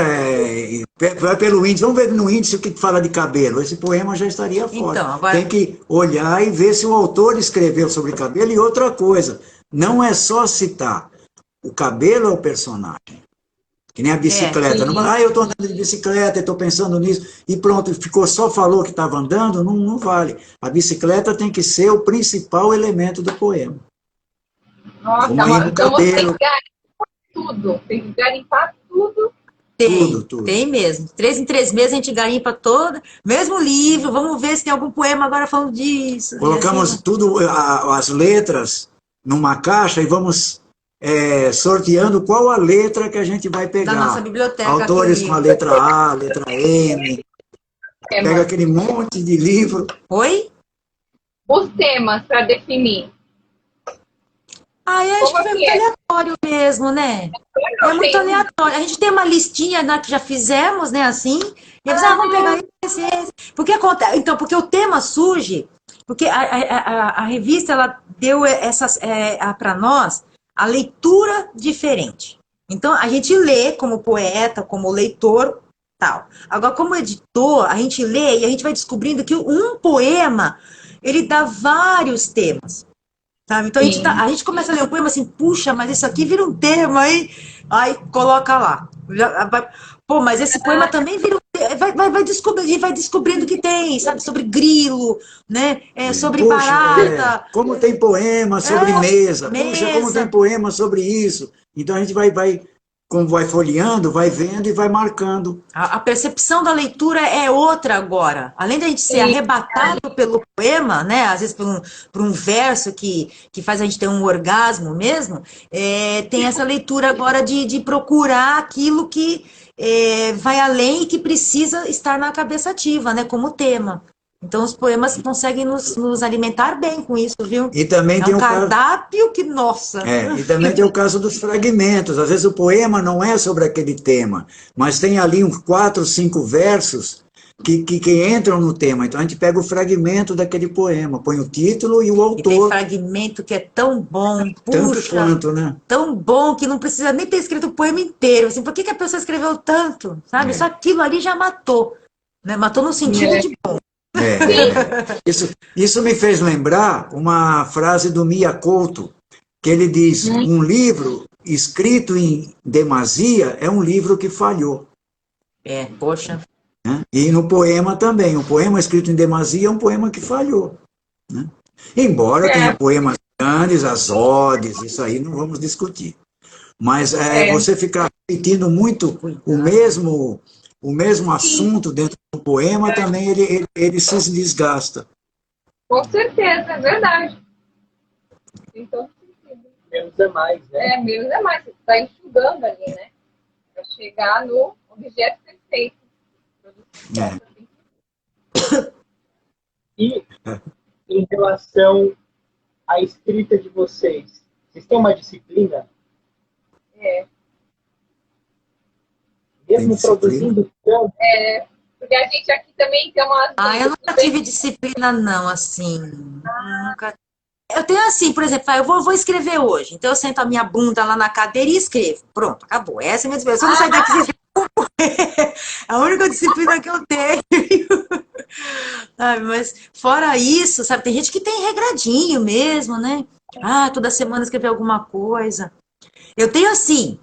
Speaker 3: vai pelo índice, vamos ver no índice o que fala de cabelo. Esse poema já estaria fora.
Speaker 4: Então, agora...
Speaker 3: Tem que olhar e ver se o autor escreveu sobre cabelo. E outra coisa, não é só citar. O cabelo é o personagem. Que nem a bicicleta. Não, eu estou andando de bicicleta, estou pensando nisso, e pronto, só falou que estava andando, não vale. A bicicleta tem que ser o principal elemento do poema.
Speaker 6: Nossa, então você tem que garimpar tudo. Tem que garimpar tudo.
Speaker 3: Tudo.
Speaker 4: Tem mesmo. 3 em 3 meses a gente garimpa todo, mesmo livro, vamos ver se tem algum poema agora falando disso.
Speaker 3: Colocamos tudo, as letras, numa caixa e vamos sorteando qual a letra que a gente vai pegar.
Speaker 4: Da nossa biblioteca.
Speaker 3: Autores com a letra A, letra M. Pega aquele monte de livro.
Speaker 4: Oi?
Speaker 6: Os temas para definir.
Speaker 4: Eu acho que é muito aleatório mesmo, né? É muito aleatório. A gente tem uma listinha, né, que já fizemos, né, assim, e eles, vamos pegar esse. Porque acontece, então, porque o tema surge, porque a revista, ela deu para nós a leitura diferente. Então, a gente lê como poeta, como leitor, tal. Agora, como editor, a gente lê e a gente vai descobrindo que um poema, ele dá vários temas. Sabe? Então a gente começa a ler um poema assim, puxa, mas isso aqui vira um tema, hein? Aí coloca lá. Pô, mas esse poema também vira um tema. Vai descobrindo que tem, sabe? Sobre grilo, né? Sobre barata.
Speaker 3: Como tem poema sobre mesa. Puxa, como tem poema sobre isso. Então a gente como vai folheando, vai vendo e vai marcando.
Speaker 4: A percepção da leitura é outra agora. Além de a gente ser arrebatado pelo poema, né? Às vezes por um verso que faz a gente ter um orgasmo mesmo, tem essa leitura agora de procurar aquilo que vai além e que precisa estar na cabeça ativa, né? Como tema. Então, os poemas conseguem nos alimentar bem com isso, viu?
Speaker 3: E também tem
Speaker 4: um cardápio que, nossa!
Speaker 3: E também tem o caso dos fragmentos. Às vezes o poema não é sobre aquele tema, mas tem ali uns 4, 5 versos que entram no tema. Então, a gente pega o fragmento daquele poema, põe o título e o autor.
Speaker 4: E tem fragmento que é tão bom,
Speaker 3: tanto quanto, né?
Speaker 4: Tão bom que não precisa nem ter escrito o poema inteiro. Assim, por que a pessoa escreveu tanto? Sabe? Só aquilo ali já matou. Né? Matou no sentido de bom.
Speaker 3: Isso me fez lembrar uma frase do Mia Couto, que ele diz, um livro escrito em demasia é um livro que falhou.
Speaker 4: Poxa.
Speaker 3: E no poema também, um poema escrito em demasia é um poema que falhou. Né? Embora tenha poemas grandes, as odes, isso aí não vamos discutir. Mas você ficar repetindo muito o mesmo assunto dentro do poema, também ele se desgasta.
Speaker 6: Com certeza, é verdade. Então,
Speaker 5: menos é mais, né?
Speaker 6: Menos é mais. Você está enxugando ali, né? Para chegar no objeto perfeito.
Speaker 5: E em relação à escrita de vocês têm uma disciplina? Mesmo produzindo tanto?
Speaker 6: Porque a gente aqui também tem uma...
Speaker 4: eu nunca tive disciplina, não, assim. Nunca. Eu tenho assim, por exemplo, eu vou escrever hoje. Então eu sento a minha bunda lá na cadeira e escrevo. Pronto, acabou. Essa é a minha disciplina. Se eu não sair daqui, é a única disciplina que eu tenho. Sabe? Mas fora isso, sabe, tem gente que tem regradinho mesmo, né? toda semana escrever alguma coisa. Eu tenho, assim,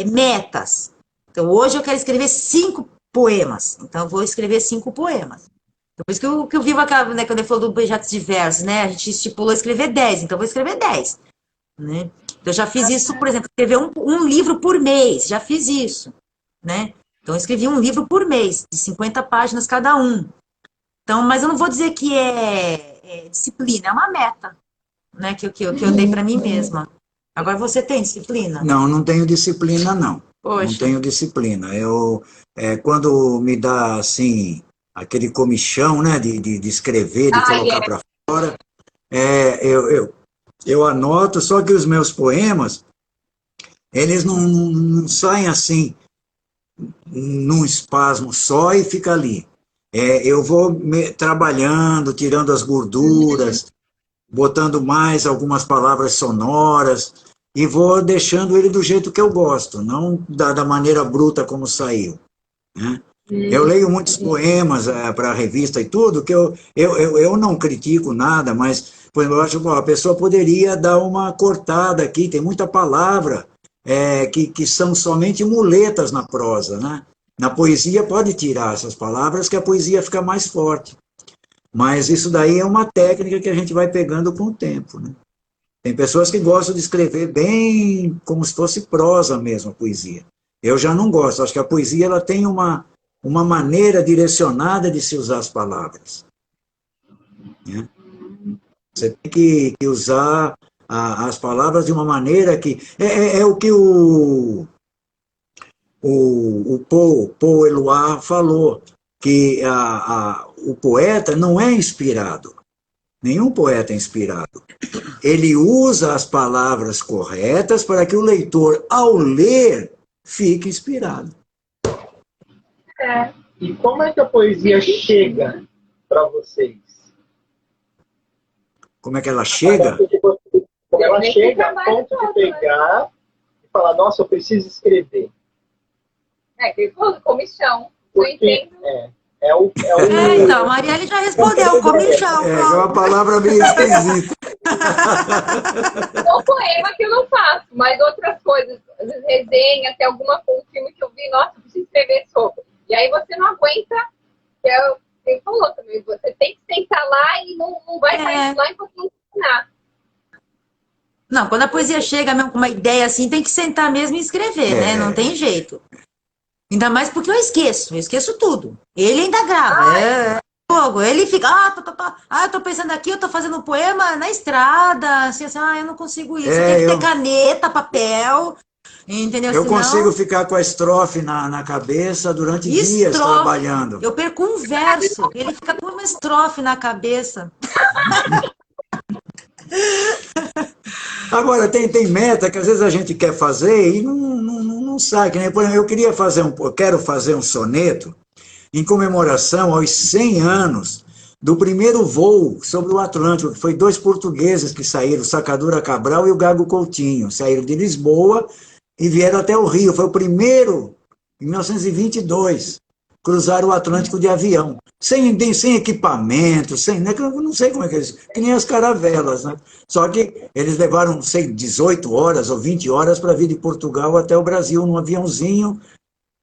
Speaker 4: metas. Então, hoje eu quero escrever 5 poemas. Então, eu vou escrever 5 poemas. Depois que eu vivo aquela, né, quando ele falou do Objetos Diversos, né? A gente estipulou escrever 10, então eu vou escrever 10, né? Então, eu já fiz isso, por exemplo, escrever um livro por mês, já fiz isso, né? Então, eu escrevi um livro por mês, de 50 páginas cada um. Então, mas eu não vou dizer que é disciplina, é uma meta, né? Que eu dei para mim mesma. Agora, você tem disciplina?
Speaker 3: Não, não tenho disciplina, não. Não
Speaker 4: Poxa.
Speaker 3: tenho disciplina. Quando me dá, assim, aquele comichão, né, de escrever, de colocar para fora, eu anoto, só que os meus poemas, eles não saem assim, num espasmo só e fica ali. Eu vou trabalhando, tirando as gorduras, botando mais algumas palavras sonoras e vou deixando ele do jeito que eu gosto, não da maneira bruta como saiu, né? Eu leio muitos poemas para a revista e tudo, que eu não critico nada, mas por exemplo, eu acho que a pessoa poderia dar uma cortada aqui, tem muita palavra que são somente muletas na prosa, né? Na poesia pode tirar essas palavras que a poesia fica mais forte. Mas isso daí é uma técnica que a gente vai pegando com o tempo, né? Tem pessoas que gostam de escrever bem como se fosse prosa mesmo, a poesia. Eu já não gosto. Acho que a poesia ela tem uma maneira direcionada de se usar as palavras, né? Você tem que usar as palavras de uma maneira que... É o que o Paul Eluard falou, que o poeta não é inspirado. Nenhum poeta é inspirado. Ele usa as palavras corretas para que o leitor, ao ler, fique inspirado.
Speaker 5: E como é que a poesia chega para vocês?
Speaker 3: Como é que ela chega?
Speaker 5: Ela chega a ponto de pegar e falar, nossa, eu preciso escrever.
Speaker 6: Que comichão. Eu entendo.
Speaker 4: Então, a Marielle já respondeu, comichão.
Speaker 3: É uma palavra meio esquisita.
Speaker 6: Um poema que eu não faço, mas outras coisas, às vezes resenha, tem um filme que eu vi, nossa, eu preciso escrever sobre. E aí você não aguenta, você falou também, você tem que sentar lá e não vai sair de lá enquanto não ensinar.
Speaker 4: Não, quando a poesia chega mesmo com uma ideia assim, tem que sentar mesmo e escrever, né? Não tem jeito. Ainda mais porque eu esqueço tudo. Ele ainda grava, fogo. Ele fica, eu tô pensando aqui, eu tô fazendo um poema na estrada, assim, eu não consigo isso. Tem que ter caneta, papel, entendeu?
Speaker 3: Eu consigo ficar com a estrofe na cabeça durante dias trabalhando.
Speaker 4: Eu perco um verso, ele fica com uma estrofe na cabeça.
Speaker 3: Agora, tem meta que às vezes a gente quer fazer e não sai. Que nem, por exemplo, eu quero fazer um soneto em comemoração aos 100 anos do primeiro voo sobre o Atlântico, que foi 2 portugueses que saíram, o Sacadura Cabral e o Gago Coutinho, saíram de Lisboa e vieram até o Rio. Foi o primeiro, em 1922, cruzaram o Atlântico de avião, sem equipamento, né, eu não sei como é que eles... Que nem as caravelas, né? Só que eles levaram, não sei, 18 horas ou 20 horas para vir de Portugal até o Brasil, num aviãozinho,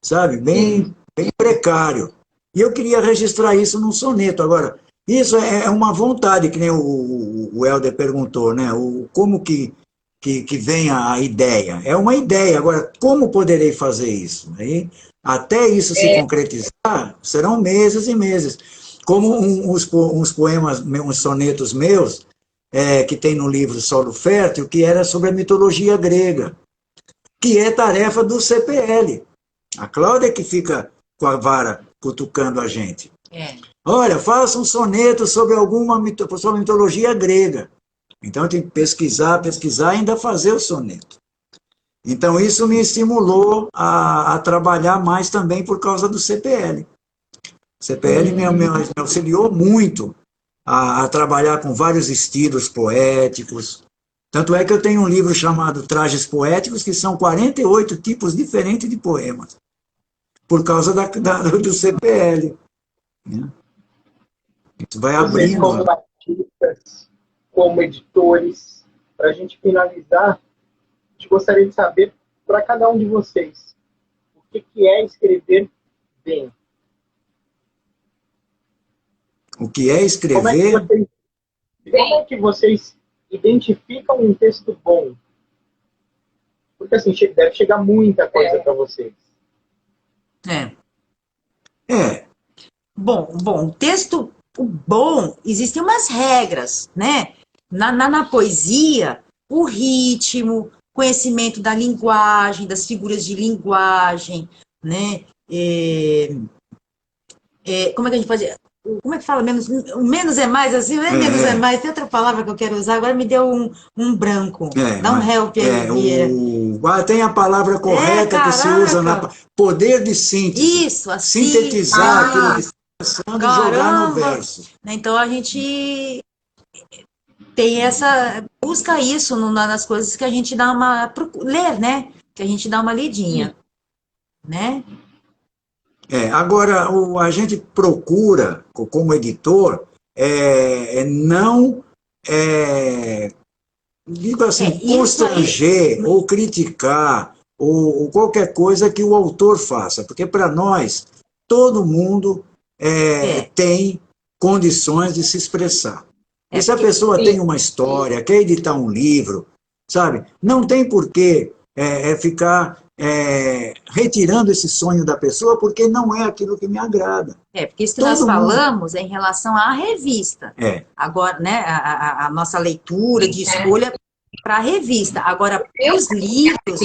Speaker 3: sabe, bem precário. E eu queria registrar isso num soneto. Agora, isso é uma vontade, que nem o Helder perguntou, né? Como que vem a ideia? É uma ideia. Agora, como poderei fazer isso? Aí, até isso se concretizar, serão meses e meses. Como uns poemas, uns sonetos meus, que tem no livro Solo Fértil, que era sobre a mitologia grega, que é tarefa do CPL. A Cláudia que fica com a vara cutucando a gente. Olha, faça um soneto sobre sobre a mitologia grega. Então, tem que pesquisar e ainda fazer o soneto. Então, isso me estimulou a trabalhar mais também por causa do CPL. O CPL me auxiliou muito a trabalhar com vários estilos poéticos. Tanto é que eu tenho um livro chamado Trajes Poéticos, que são 48 tipos diferentes de poemas, por causa do CPL. Né? Isso vai abrindo.
Speaker 5: Como artistas, como editores, para a gente finalizar, a gente gostaria de saber, para cada um de vocês, o que é escrever bem?
Speaker 3: O que é
Speaker 5: Como
Speaker 3: escrever?
Speaker 5: é que vocês identificam um texto bom? Porque assim, deve chegar muita coisa para vocês.
Speaker 3: É,
Speaker 4: Bom, o texto bom, existem umas regras, né? Na poesia, o ritmo, conhecimento da linguagem, das figuras de linguagem, né? Como é que a gente pode... Como é que fala? Menos é mais, assim, não é menos é mais, tem outra palavra que eu quero usar, agora me deu um branco. Dá um help aí, Vieira.
Speaker 3: Tem a palavra correta que se usa na poder de síntese.
Speaker 4: Isso, assim.
Speaker 3: Sintetizar aquilo que está pensando e jogar no verso.
Speaker 4: Então a gente tem busca isso nas coisas que a gente dá ler, né? Que a gente dá uma lidinha, né?
Speaker 3: Agora, a gente procura, como editor, não, digo assim, constranger ou criticar ou qualquer coisa que o autor faça, porque para nós, todo mundo tem condições de se expressar. E se a pessoa tem uma história, quer editar um livro, sabe, não tem por que ficar retirando esse sonho da pessoa, porque não é aquilo que me agrada.
Speaker 4: Porque isso que nós falamos é em relação à revista. Agora, né, a nossa leitura de escolha para a revista. Agora, os livros...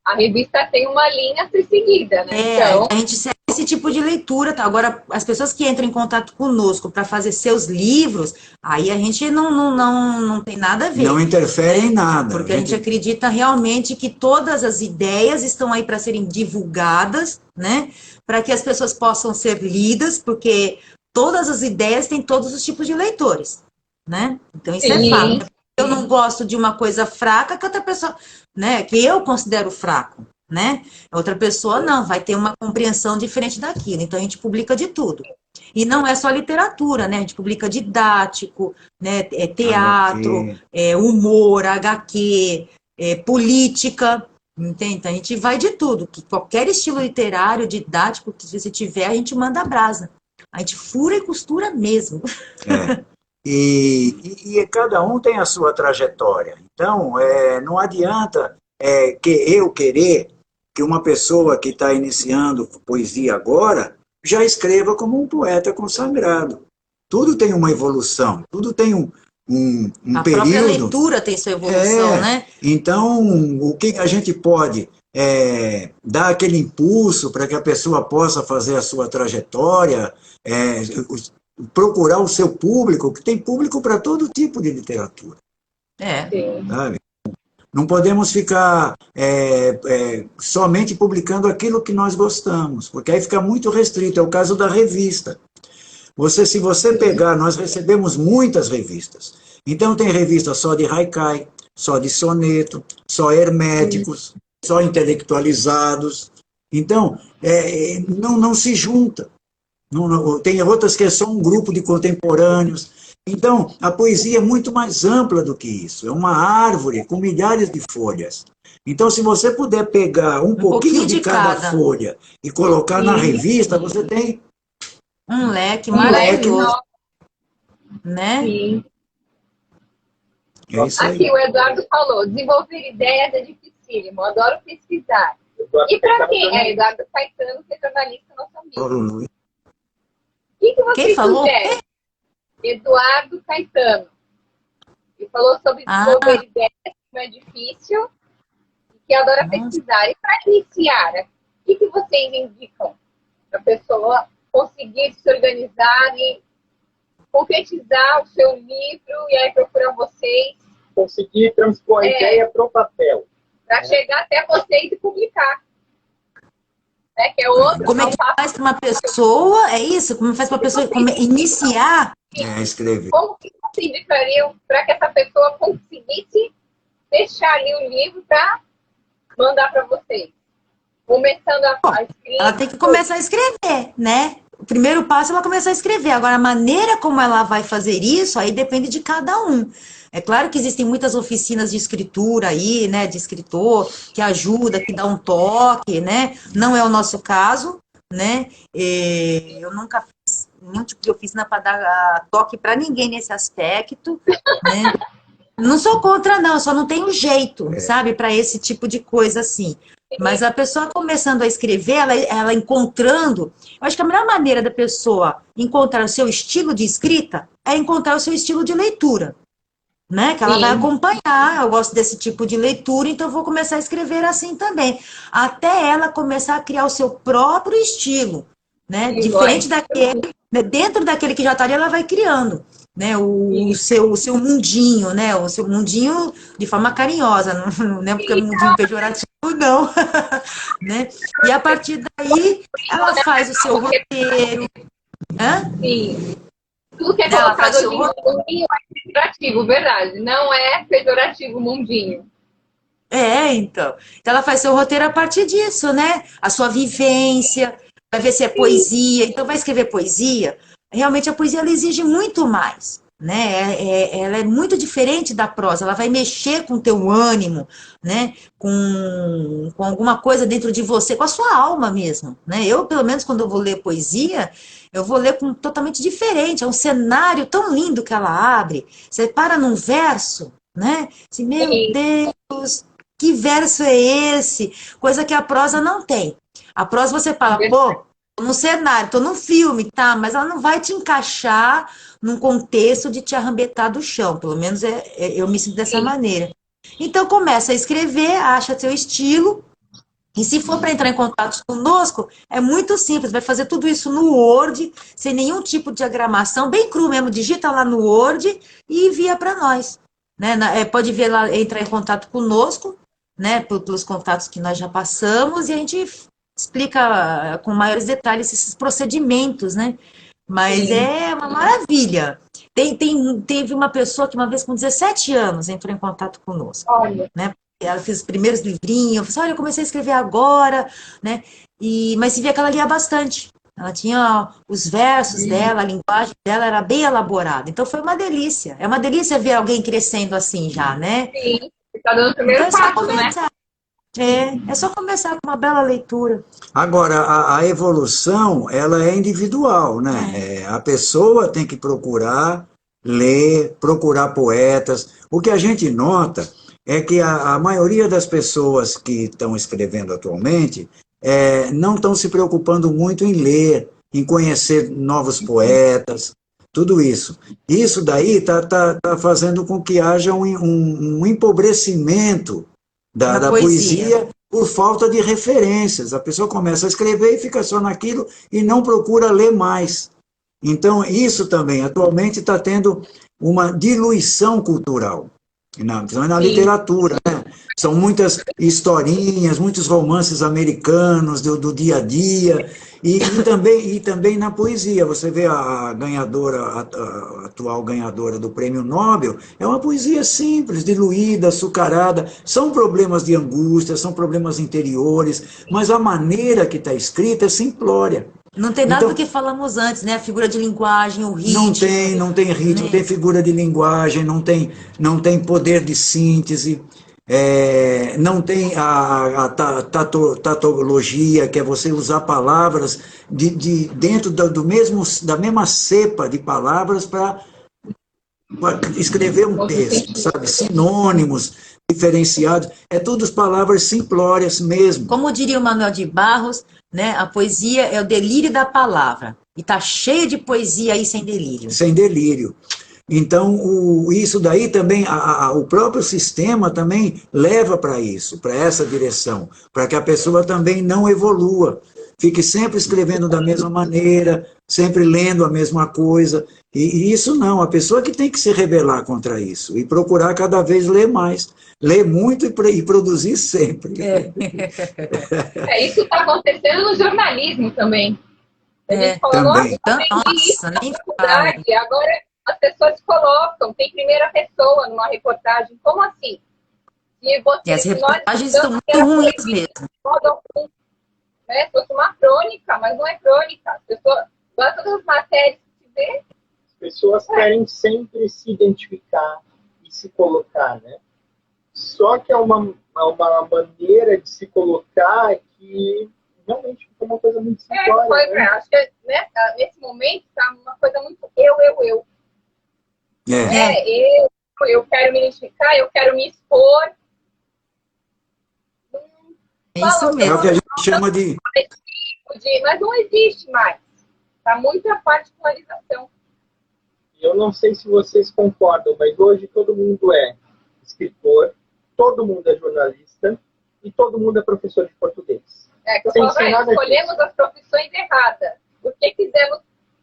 Speaker 6: A revista tem uma linha a ser seguida, né?
Speaker 4: Então, a gente segue esse tipo de leitura. Tá? Agora, as pessoas que entram em contato conosco para fazer seus livros, aí a gente não tem nada a ver.
Speaker 3: Não interfere em nada.
Speaker 4: Porque a gente acredita realmente que todas as ideias estão aí para serem divulgadas, né? Para que as pessoas possam ser lidas, porque todas as ideias têm todos os tipos de leitores, né? Então, isso é fato. Eu não gosto de uma coisa fraca que outra pessoa, né, que eu considero fraco, né? Outra pessoa não, vai ter uma compreensão diferente daquilo. Então a gente publica de tudo. E não é só literatura, né? A gente publica didático, né, teatro, humor, HQ, política, entende? Então a gente vai de tudo. Que qualquer estilo literário, didático que você tiver, a gente manda a brasa. A gente fura e costura mesmo.
Speaker 3: E cada um tem a sua trajetória. Então, não adianta que eu querer que uma pessoa que está iniciando poesia agora já escreva como um poeta consagrado. Tudo tem uma evolução, tudo tem um período.
Speaker 4: A própria leitura tem sua evolução, né?
Speaker 3: Então, o que a gente pode dar aquele impulso para que a pessoa possa fazer a sua trajetória, procurar o seu público, que tem público para todo tipo de literatura. Sabe? Não podemos ficar somente publicando aquilo que nós gostamos, porque aí fica muito restrito. É o caso da revista. Se você pegar, nós recebemos muitas revistas. Então tem revista só de haikai, só de soneto, só herméticos, só intelectualizados. Então, não se junta. Tem outras que é só um grupo de contemporâneos. Então, a poesia é muito mais ampla do que isso. É uma árvore com milhares de folhas. Então, se você puder pegar um pouquinho de cada folha e colocar na revista, você tem
Speaker 4: um leque maravilhoso. Né?
Speaker 6: Sim.
Speaker 3: É isso aí.
Speaker 6: Aqui o Eduardo falou, desenvolver ideias é dificílimo, adoro pesquisar. E para quem? Eduardo Caetano, que é jornalista, nosso amigo. O que você sugerem? Eduardo Caetano. Ele falou sobre desenvolver ideias, que não é difícil, e que adora pesquisar. E para iniciar, o que vocês indicam para a pessoa conseguir se organizar e concretizar o seu livro e aí procurar vocês?
Speaker 5: Conseguir transpor a ideia para o papel.
Speaker 6: Para chegar até vocês e publicar. Que é outro,
Speaker 4: como é que faz para uma pessoa, é isso? Como faz para uma pessoa iniciar?
Speaker 3: Escrever.
Speaker 6: Como que vocês indicariam para que essa pessoa conseguisse deixar ali o livro para mandar para vocês? Começando a escrever.
Speaker 4: Ela tem que começar a escrever, né? o primeiro passo é ela começar a escrever. Agora, a maneira como ela vai fazer isso, aí depende de cada um. É claro que existem muitas oficinas de escritura aí, né, de escritor, que ajuda, que dá um toque, né? Não é o nosso caso, né? Eu nunca fiz nenhum tipo de oficina para dar toque para ninguém nesse aspecto, né? Não sou contra, não, só não tenho jeito, sabe, para esse tipo de coisa assim. Mas a pessoa começando a escrever, ela encontrando. Eu acho que a melhor maneira da pessoa encontrar o seu estilo de escrita é encontrar o seu estilo de leitura, né? Que ela vai acompanhar. Eu gosto desse tipo de leitura, então eu vou começar a escrever assim também. Até ela começar a criar o seu próprio estilo, né? Diferente daquele, né? Dentro daquele que já está ali, ela vai criando. Né, o seu mundinho, né? O seu mundinho de forma carinhosa, não é porque é um mundinho pejorativo, não. Né? E a partir daí, ela faz o seu roteiro. Hã?
Speaker 6: Sim. Tudo que é colocado hoje em mundinho é pejorativo, verdade. Não é pejorativo mundinho.
Speaker 4: Então. Então ela faz seu roteiro a partir disso, né? A sua vivência, vai ver se é poesia. Então vai escrever poesia. Realmente a poesia ela exige muito mais, né? Ela é muito diferente da prosa, ela vai mexer com o teu ânimo, né? Com alguma coisa dentro de você, com a sua alma mesmo, né? Eu, pelo menos, quando eu vou ler poesia, eu vou ler com totalmente diferente, é um cenário tão lindo que ela abre. Você para num verso, né? Assim, meu Deus, que verso é esse? Coisa que a prosa não tem. A prosa você fala, pô, no cenário, tô num filme, tá? Mas ela não vai te encaixar num contexto de te arrebentar do chão. Pelo menos eu me sinto dessa maneira. Então começa a escrever, acha seu estilo. E se for para entrar em contato conosco, é muito simples. Vai fazer tudo isso no Word, sem nenhum tipo de diagramação, bem cru mesmo. Digita lá no Word e envia para nós. Né? Pode ver lá, entrar em contato conosco, né? Pelos contatos que nós já passamos, e a gente explica com maiores detalhes esses procedimentos, né? Mas é uma maravilha. Teve uma pessoa que uma vez com 17 anos entrou em contato conosco.
Speaker 6: Olha.
Speaker 4: Né? Ela fez os primeiros livrinhos, eu falei, olha, eu comecei a escrever agora, né? Mas se via que ela lia bastante. Ela tinha os versos dela, a linguagem dela era bem elaborada. Então foi uma delícia. É uma delícia ver alguém crescendo assim já, né?
Speaker 6: Sim, está dando o primeiro passo, né?
Speaker 4: É só começar com uma bela leitura.
Speaker 3: Agora, a evolução, ela é individual, né? A pessoa tem que procurar ler, procurar poetas. O que a gente nota é que a maioria das pessoas que estão escrevendo atualmente não estão se preocupando muito em ler, em conhecer novos poetas, tudo isso. Isso daí está fazendo com que haja um empobrecimento da poesia por falta de referências. A pessoa começa a escrever e fica só naquilo e não procura ler mais. Então, isso também, atualmente, está tendo uma diluição cultural, na literatura, né? São muitas historinhas, muitos romances americanos do dia a dia, e também na poesia. Você vê a atual ganhadora do Prêmio Nobel, é uma poesia simples, diluída, açucarada. São problemas de angústia, são problemas interiores, mas a maneira que está escrita é simplória.
Speaker 4: Não tem nada do que falamos antes, né? A figura de linguagem, o ritmo.
Speaker 3: Não tem ritmo, não tem figura de linguagem, não tem poder de síntese, não tem a tautologia, que é você usar palavras dentro da mesma cepa de palavras para escrever um texto, sabe? Sinônimos diferenciados, tudo palavras simplórias mesmo.
Speaker 4: Como diria o Manuel de Barros, né, a poesia é o delírio da palavra. E está cheio de poesia aí sem delírio.
Speaker 3: Sem delírio. Então, isso daí também, o próprio sistema também leva para isso, para essa direção, para que a pessoa também não evolua, fique sempre escrevendo da mesma maneira, sempre lendo a mesma coisa. E isso não, a pessoa que tem que se rebelar contra isso e procurar cada vez ler mais, ler muito e produzir sempre.
Speaker 6: Isso está acontecendo no jornalismo também. A gente falou,
Speaker 3: também.
Speaker 4: Nossa, nem fala.
Speaker 6: Agora as pessoas colocam, tem primeira pessoa numa reportagem. Como assim?
Speaker 4: E as reportagens estão muito ruins mesmo.
Speaker 6: Né? Se fosse uma crônica, mas não é crônica. Gosta das matérias que se vê?
Speaker 5: As pessoas querem sempre se identificar e se colocar, né? Só que é uma maneira de se colocar que realmente fica uma coisa muito simplória. Né?
Speaker 6: Acho que nesse momento está uma coisa muito eu. Eu quero me identificar, eu quero me expor.
Speaker 4: É isso mesmo.
Speaker 3: É o que a gente chama de...
Speaker 6: Mas não existe mais. Está muita particularização.
Speaker 5: Eu não sei se vocês concordam, mas hoje todo mundo é escritor, todo mundo é jornalista e todo mundo é professor de português.
Speaker 6: Que eu falo, escolhemos as profissões erradas. Porque fizemos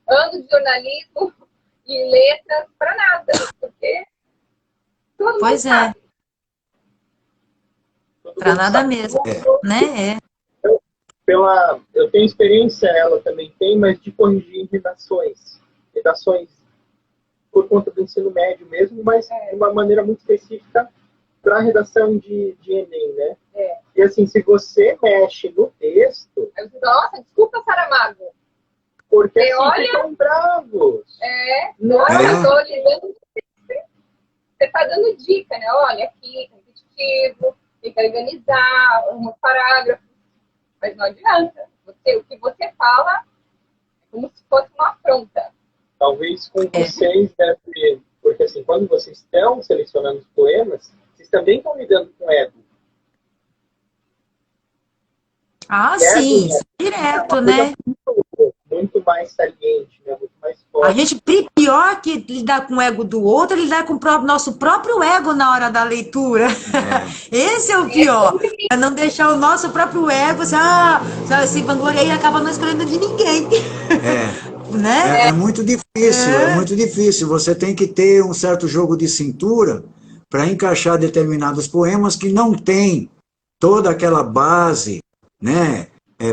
Speaker 6: anos de jornalismo e letras para nada. Porque todo mundo sabe.
Speaker 4: Para nada mesmo. Né?
Speaker 5: Eu tenho experiência, ela também tem, mas de corrigir redações por conta do ensino médio mesmo, mas de uma maneira muito específica para a redação de Enem, né? E assim, se você mexe no texto...
Speaker 6: Nossa, desculpa, Saramago.
Speaker 5: Porque assim, ficam bravos.
Speaker 6: Eu estou lidando. Você está dando dica, né? Olha, aqui, repetitivo, tem que organizar um parágrafo. Mas não adianta. O que você fala é como se fosse uma afronta.
Speaker 5: Talvez com vocês, porque assim, quando vocês estão selecionando os poemas, vocês também estão lidando com ego.
Speaker 4: Sim, direto, né?
Speaker 5: Muito mais saliente, né? Muito mais forte.
Speaker 4: A gente, pior que lidar com o ego do outro, lidar com o nosso próprio ego na hora da leitura. Esse é o pior. É não deixar o nosso próprio ego se vangloriar e acaba não escolhendo de ninguém. Né?
Speaker 3: É muito difícil. Você tem que ter um certo jogo de cintura para encaixar determinados poemas que não têm toda aquela base, né,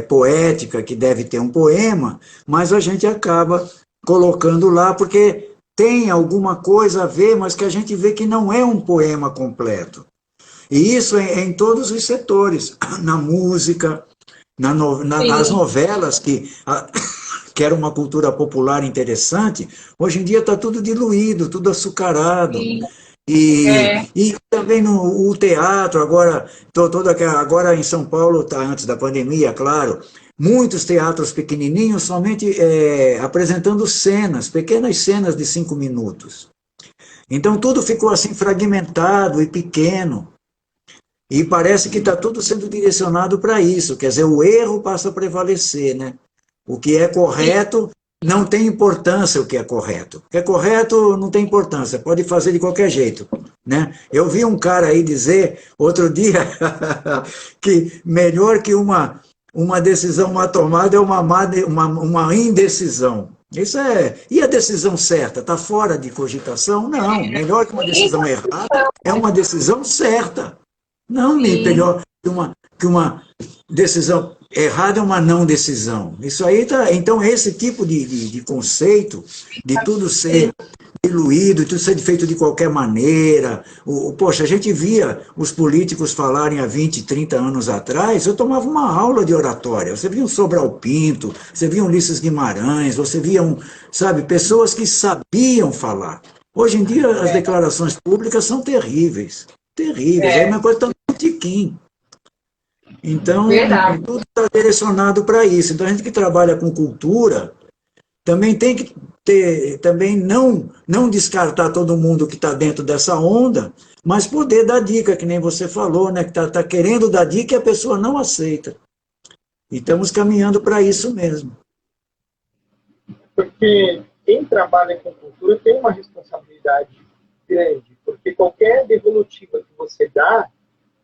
Speaker 3: poética que deve ter um poema, mas a gente acaba colocando lá porque tem alguma coisa a ver, mas que a gente vê que não é um poema completo. E isso é em todos os setores, na música, nas novelas, que era uma cultura popular interessante, hoje em dia está tudo diluído, tudo açucarado. E também o teatro, agora em São Paulo, tá, antes da pandemia, claro, muitos teatros pequenininhos somente apresentando pequenas cenas de 5 minutos. Então tudo ficou assim fragmentado e pequeno. E parece que está tudo sendo direcionado para isso, quer dizer, o erro passa a prevalecer, né? O que é correto não tem importância o que é correto. O que é correto não tem importância, pode fazer de qualquer jeito, né? Eu vi um cara aí dizer, outro dia, que melhor que uma decisão mal tomada é uma indecisão. Isso E a decisão certa? Está fora de cogitação? Não. Melhor que uma decisão errada é uma decisão certa. Não, melhor que uma decisão errada é uma não decisão. Isso aí então esse tipo de conceito de tudo ser diluído, tudo ser feito de qualquer maneira. Poxa, a gente via os políticos falarem há 20, 30 anos atrás, eu tomava uma aula de oratória. Você via um Sobral Pinto, você via um Ulisses Guimarães, você via pessoas que sabiam falar. Hoje em dia as declarações públicas são terríveis. Terríveis. É uma coisa tão tiquinho. Então, tudo está direcionado para isso. Então, a gente que trabalha com cultura também tem que também não descartar todo mundo que está dentro dessa onda, mas poder dar dica, que nem você falou, né? Que está querendo dar dica e a pessoa não aceita. E estamos caminhando para isso mesmo.
Speaker 5: Porque quem trabalha com cultura tem uma responsabilidade grande, porque qualquer devolutiva que você dá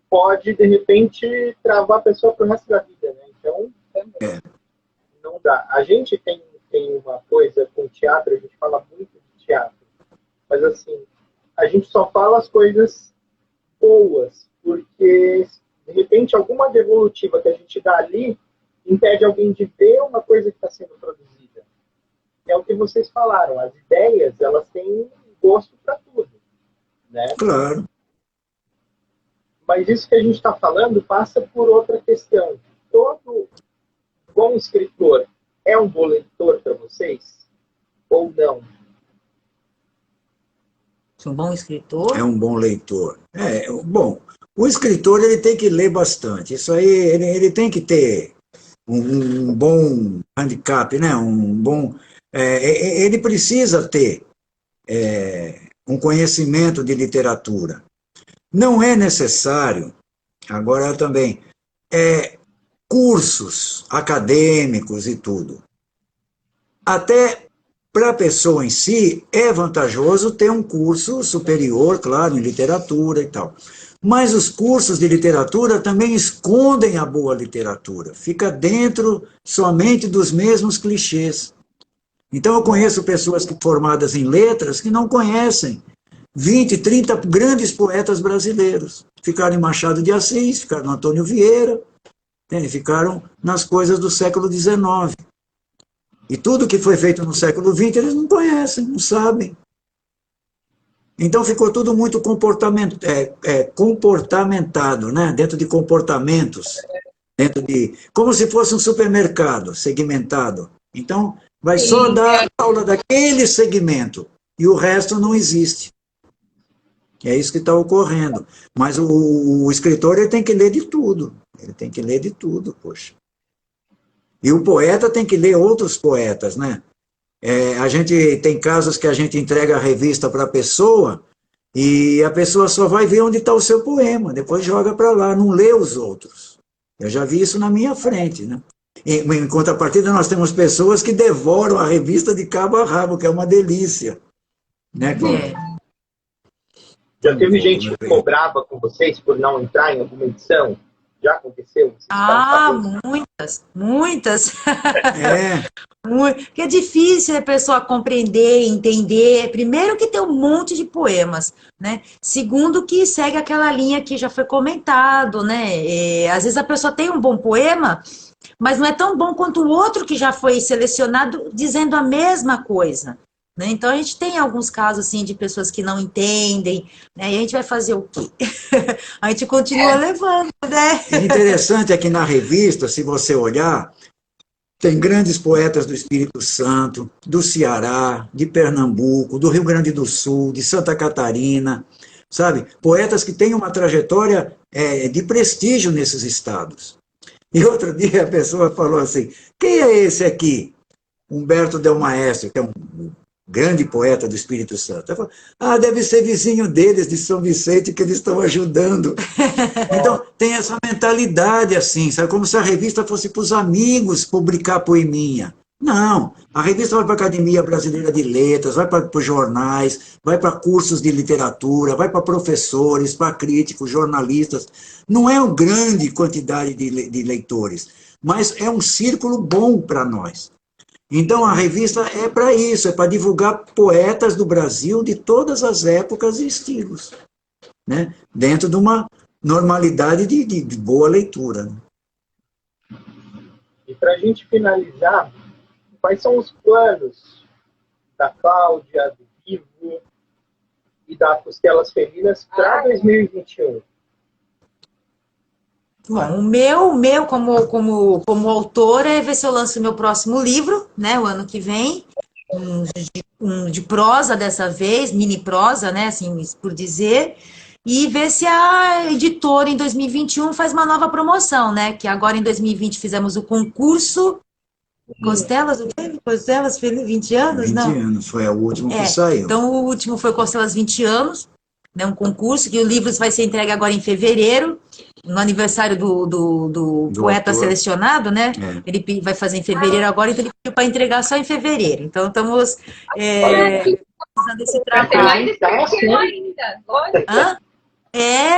Speaker 5: pode, de repente, travar a pessoa para o resto da vida, né? Então, não dá. A gente tem uma coisa com teatro, a gente fala muito de teatro, mas assim, a gente só fala as coisas boas, porque, de repente, alguma devolutiva que a gente dá ali impede alguém de ver uma coisa que está sendo produzida. É o que vocês falaram, as ideias, elas têm gosto para tudo, né?
Speaker 3: Claro.
Speaker 5: Mas isso que a gente está falando passa por outra questão. Todo bom escritor é um bom leitor para vocês? Ou não?
Speaker 4: Um bom escritor.
Speaker 3: É um bom leitor. Bom, o escritor ele tem que ler bastante. Isso aí, ele tem que ter um bom handicap, né? Ele precisa ter um conhecimento de literatura. Não é necessário, agora também, cursos acadêmicos e tudo. Até para a pessoa em si, é vantajoso ter um curso superior, claro, em literatura e tal. Mas os cursos de literatura também escondem a boa literatura. Fica dentro somente dos mesmos clichês. Então eu conheço pessoas formadas em letras que não conhecem 20, 30 grandes poetas brasileiros. Ficaram em Machado de Assis, ficaram no Antônio Vieira, ficaram nas coisas do século XIX. E tudo que foi feito no século XX, eles não conhecem, não sabem. Então ficou tudo muito comportamentado, né? Dentro de comportamentos, como se fosse um supermercado segmentado. Então, vai só dar aula daquele segmento, e o resto não existe. É isso que está ocorrendo. Mas o escritor ele tem que ler de tudo. Ele tem que ler de tudo, poxa. E o poeta tem que ler outros poetas, né? A gente tem casos que a gente entrega a revista para a pessoa e a pessoa só vai ver onde está o seu poema, depois joga para lá, não lê os outros. Eu já vi isso na minha frente, né? Em contrapartida, nós temos pessoas que devoram a revista de cabo a rabo, que é uma delícia. Né, Cláudia?
Speaker 5: Já teve gente que ficou brava com vocês por não entrar em alguma edição? Já aconteceu?
Speaker 4: Muitas. Porque é difícil a pessoa compreender, entender. Primeiro que tem um monte de poemas, né? Segundo que segue aquela linha que já foi comentado, né? Às vezes a pessoa tem um bom poema, mas não é tão bom quanto o outro que já foi selecionado dizendo a mesma coisa. Né? Então, a gente tem alguns casos assim, de pessoas que não entendem, né? E a gente vai fazer o quê? A gente continua levando, né?
Speaker 3: O interessante é que na revista, se você olhar, tem grandes poetas do Espírito Santo, do Ceará, de Pernambuco, do Rio Grande do Sul, de Santa Catarina, sabe? Poetas que têm uma trajetória de prestígio nesses estados. E outro dia a pessoa falou assim, quem é esse aqui? Humberto Del Maestro, que é um grande poeta do Espírito Santo. Eu falo, deve ser vizinho deles, de São Vicente, que eles estão ajudando. Então, tem essa mentalidade assim, sabe? Como se a revista fosse para os amigos publicar poeminha. Não, a revista vai para a Academia Brasileira de Letras, vai para os jornais, vai para cursos de literatura, vai para professores, para críticos, jornalistas. Não é uma grande quantidade de leitores, mas é um círculo bom para nós. Então, a revista é para isso, é para divulgar poetas do Brasil de todas as épocas e estilos, né? Dentro de uma normalidade de boa leitura. Né?
Speaker 5: E para a gente finalizar, quais são os planos da Cláudia, do Vivo e da Costelas Felinas para 2021?
Speaker 4: Bom, o meu como autora é ver se eu lanço meu próximo livro, né, o ano que vem, um de prosa dessa vez, mini prosa, né, assim por dizer, e ver se a editora em 2021 faz uma nova promoção, né, que agora em 2020 fizemos o concurso Costelas, o quê? Costelas 20 anos?
Speaker 3: 20
Speaker 4: não?
Speaker 3: anos, foi o último que saiu.
Speaker 4: Então o último foi Costelas 20 anos, né, um concurso, que o livro vai ser entregue agora em fevereiro, no aniversário do poeta
Speaker 3: autor
Speaker 4: selecionado, né? Ele vai fazer em fevereiro agora, então ele pediu para entregar só em fevereiro. Então estamos fazendo esse trabalho.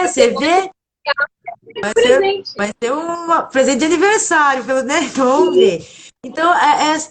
Speaker 4: Você vê? Vai ser um presente de aniversário, né? Então, vamos ver. Então,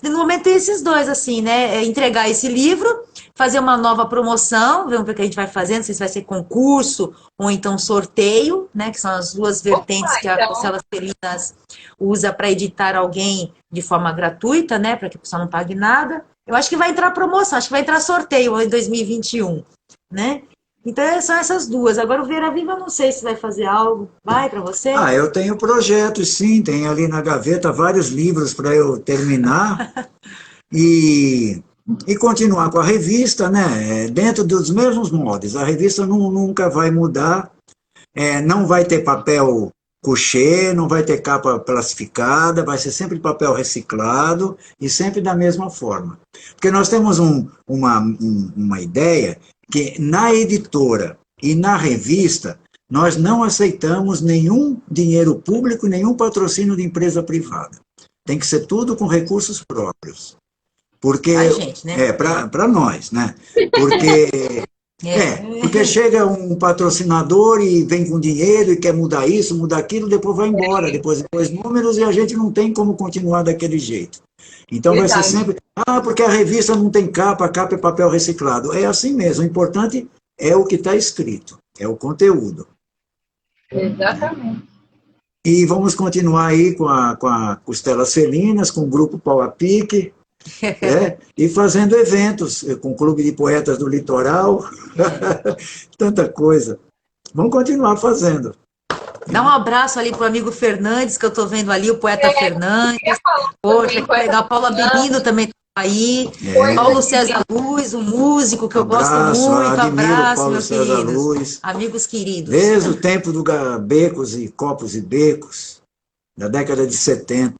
Speaker 4: no momento tem esses dois, assim, né? Entregar esse livro, fazer uma nova promoção, vamos ver o que a gente vai fazer, não sei se vai ser concurso ou então sorteio, né? Que são as duas vertentes que a Costelas Felinas usa para editar alguém de forma gratuita, né? Para que a pessoa não pague nada. Eu acho que vai entrar promoção, acho que vai entrar sorteio em 2021, né? Então são essas duas. Agora o Vera Viva, eu não sei se vai fazer algo. Vai para você?
Speaker 3: Ah, eu tenho projetos, sim, tem ali na gaveta vários livros para eu terminar e, e continuar com a revista, né? Dentro dos mesmos moldes. A revista nunca vai mudar, não vai ter papel couché, não vai ter capa plastificada, vai ser sempre papel reciclado e sempre da mesma forma. Porque nós temos uma ideia que na editora e na revista nós não aceitamos nenhum dinheiro público, nenhum patrocínio de empresa privada. Tem que ser tudo com recursos próprios. Porque
Speaker 4: A gente, né?
Speaker 3: para nós, né? Porque porque chega um patrocinador e vem com dinheiro e quer mudar isso, mudar aquilo, depois vai embora, depois números e a gente não tem como continuar daquele jeito. Então vai ser sempre, porque a revista não tem capa, a capa é papel reciclado. É assim mesmo, o importante é o que está escrito, é o conteúdo.
Speaker 6: Exatamente.
Speaker 3: E vamos continuar aí com a Costelas Felinas, com o grupo Pau a Pique, e fazendo eventos com o Clube de Poetas do Litoral, tanta coisa. Vamos continuar fazendo.
Speaker 4: Dá um abraço ali pro amigo Fernandes, que eu tô vendo ali, o poeta Fernandes. Poxa, que legal. Paula Benino também tá aí. Paulo César Luz, um músico que eu gosto muito. Abraço,
Speaker 3: Paulo
Speaker 4: meus
Speaker 3: César
Speaker 4: queridos.
Speaker 3: Luz.
Speaker 4: Amigos queridos.
Speaker 3: Desde o tempo do Becos e Copos e Becos, da década de 70.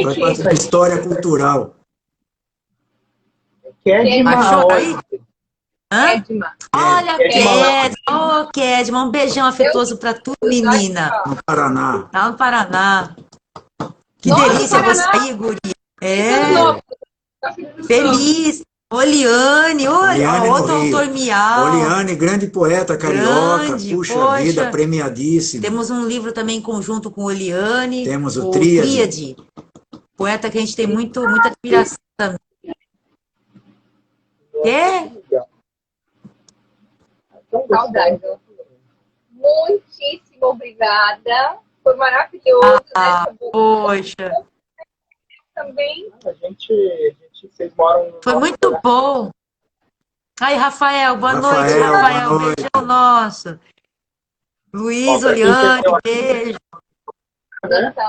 Speaker 3: Faz parte da história cultural.
Speaker 4: Achou aí? Hã?
Speaker 6: Kedma.
Speaker 4: Olha, Kedma. Kedma, um beijão afetuoso pra tu, menina.
Speaker 3: No Paraná.
Speaker 4: Lá no Paraná. Que
Speaker 6: Nossa,
Speaker 4: delícia
Speaker 6: Paraná.
Speaker 4: você aí, guri. Feliz. Oliane,
Speaker 3: Oliane
Speaker 4: outro
Speaker 3: no Rio.
Speaker 4: autor miau.
Speaker 3: Oliane, grande poeta carioca,
Speaker 4: Grande,
Speaker 3: puxa vida, premiadíssima.
Speaker 4: Temos um livro também em conjunto com Oliane.
Speaker 3: Temos o Tríade.
Speaker 4: Poeta que a gente tem muita admiração também.
Speaker 6: Saudade. Muitíssimo obrigada. Foi maravilhoso.
Speaker 4: Poxa.
Speaker 6: Também.
Speaker 5: Vocês moram no
Speaker 4: Foi muito bom. Aí, Rafael, boa noite, Rafael.
Speaker 3: Boa noite.
Speaker 4: Beijão nosso. Luiz, Oliane, beijo.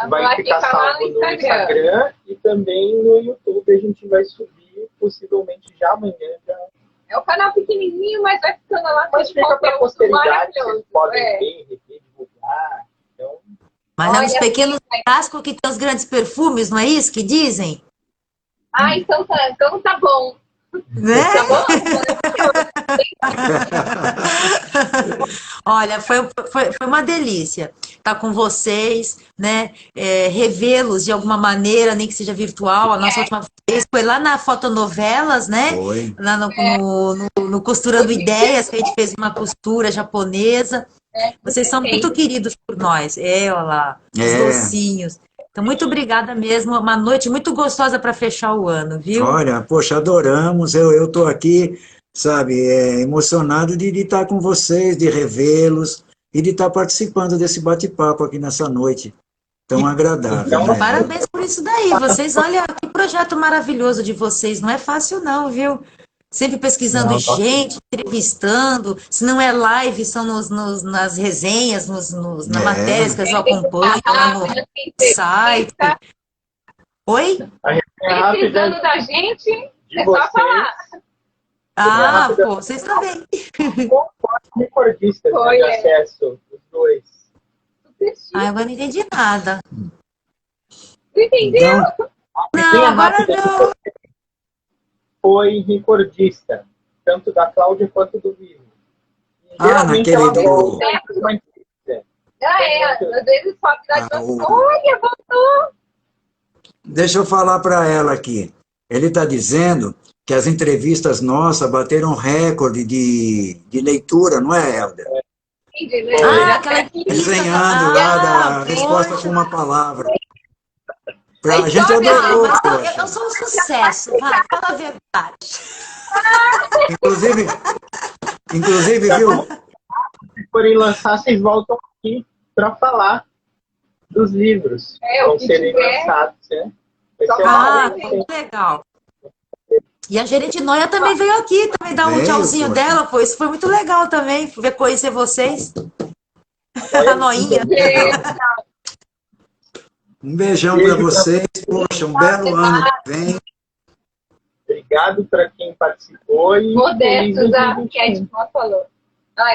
Speaker 5: Vai ficar salvo no Instagram e também no YouTube. A gente vai subir, possivelmente já amanhã.
Speaker 6: É um canal pequenininho, mas vai ficando lá.
Speaker 5: Mas fica para a posteridade, vocês podem ver, rever, divulgar. Então...
Speaker 4: Mas é uns pequenos frascos que tem os grandes perfumes, não é isso que dizem?
Speaker 6: Então tá bom.
Speaker 4: Né?
Speaker 6: Tá bom?
Speaker 4: Olha, foi uma delícia estar com vocês, né? Revê-los de alguma maneira, nem que seja virtual. A nossa última vez foi lá na Fotonovelas, né?
Speaker 3: Foi.
Speaker 4: Lá no Costurando Ideias, que a gente fez uma costura japonesa. Vocês são muito queridos por nós. Olha lá, os docinhos. Então, muito obrigada mesmo. Uma noite muito gostosa para fechar o ano, viu?
Speaker 3: Olha, poxa, adoramos. Eu estou aqui, sabe, emocionado de estar com vocês, de revê-los e de estar participando desse bate-papo aqui nessa noite tão agradável. Né?
Speaker 4: Parabéns por isso daí. Vocês, olha, que projeto maravilhoso de vocês. Não é fácil não, viu? Sempre pesquisando gente, entrevistando. Se não é live, são nas resenhas, nas matérias que eu acompanho, lá no site. Oi?
Speaker 6: Precisando da gente, é só falar.
Speaker 4: Pô, vocês também.
Speaker 5: Recordistas de acesso, os dois.
Speaker 4: Agora não entendi nada.
Speaker 6: Não entendeu?
Speaker 4: Não, agora não.
Speaker 5: Foi recordista, tanto da Cláudia quanto do Vivo.
Speaker 3: Naquele do...
Speaker 6: Às vezes só olha, voltou.
Speaker 3: Deixa eu falar para ela aqui. Ele está dizendo que as entrevistas nossas bateram recorde de leitura, não é, Helder?
Speaker 4: Aquela
Speaker 3: Desenhando lá da resposta com uma palavra. A gente adorou.
Speaker 4: Eu sou um sucesso, vai, fala a verdade.
Speaker 3: Inclusive, viu?
Speaker 5: Se forem lançar, vocês voltam aqui para falar dos livros que vão serem lançados, né?
Speaker 4: Muito legal. E a gerente Noia também veio aqui, também dar um
Speaker 3: Veio,
Speaker 4: tchauzinho
Speaker 3: poxa.
Speaker 4: dela, isso foi muito legal também, ver conhecer vocês.
Speaker 5: Olha,
Speaker 4: A Noinha.
Speaker 3: Um beijão para vocês. Poxa, um belo ano que vem.
Speaker 5: Obrigado para quem participou e
Speaker 6: Modestos, a
Speaker 5: 2021.
Speaker 6: Cat falou.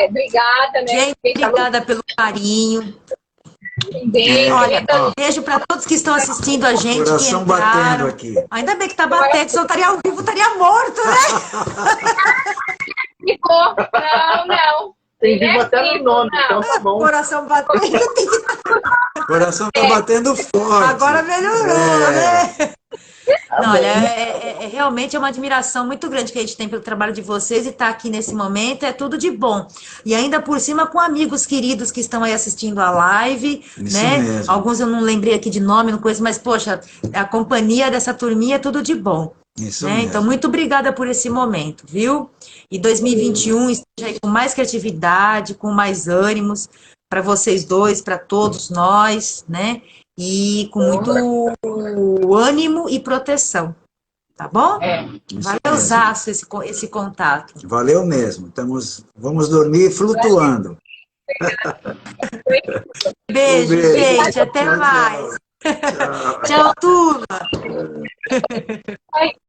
Speaker 6: Obrigada, né?
Speaker 4: Gente, obrigada pelo carinho.
Speaker 6: Beijo,
Speaker 4: Olha,
Speaker 6: querida.
Speaker 4: beijo para todos que estão assistindo a gente, que
Speaker 3: Coração batendo
Speaker 4: entraram.
Speaker 3: aqui.
Speaker 4: Ainda bem que tá batendo, se eu estaria ao vivo, estaria morto, né?
Speaker 6: Ficou. Não.
Speaker 5: Tem
Speaker 6: Ele é
Speaker 5: vivo até no
Speaker 6: vivo,
Speaker 5: nome,
Speaker 6: não.
Speaker 5: então tá bom.
Speaker 4: Coração batendo.
Speaker 3: Coração tá batendo forte.
Speaker 4: Agora melhorou,
Speaker 3: É.
Speaker 4: né?
Speaker 5: Tá
Speaker 4: Não,
Speaker 5: bom.
Speaker 4: olha, realmente é uma admiração muito grande que a gente tem pelo trabalho de vocês e estar aqui nesse momento é tudo de bom. E ainda por cima com amigos queridos que estão aí assistindo a live,
Speaker 3: Isso
Speaker 4: né?
Speaker 3: mesmo.
Speaker 4: Alguns eu não lembrei aqui de nome, não conheço, mas poxa, a companhia dessa turminha é tudo de bom.
Speaker 3: Isso
Speaker 4: Né?
Speaker 3: mesmo.
Speaker 4: Então, muito obrigada por esse momento, viu? E 2021 esteja aí com mais criatividade, com mais ânimos para vocês dois, para todos nós, né? E com muito ânimo e proteção, tá bom?
Speaker 3: Isso
Speaker 4: Valeuzaço esse contato.
Speaker 3: mesmo. Valeu mesmo. Vamos dormir flutuando.
Speaker 4: Beijo,
Speaker 3: beijo.
Speaker 4: gente, até
Speaker 3: Tchau, tchau.
Speaker 4: mais.
Speaker 3: Tchau.
Speaker 4: Tchau, turma.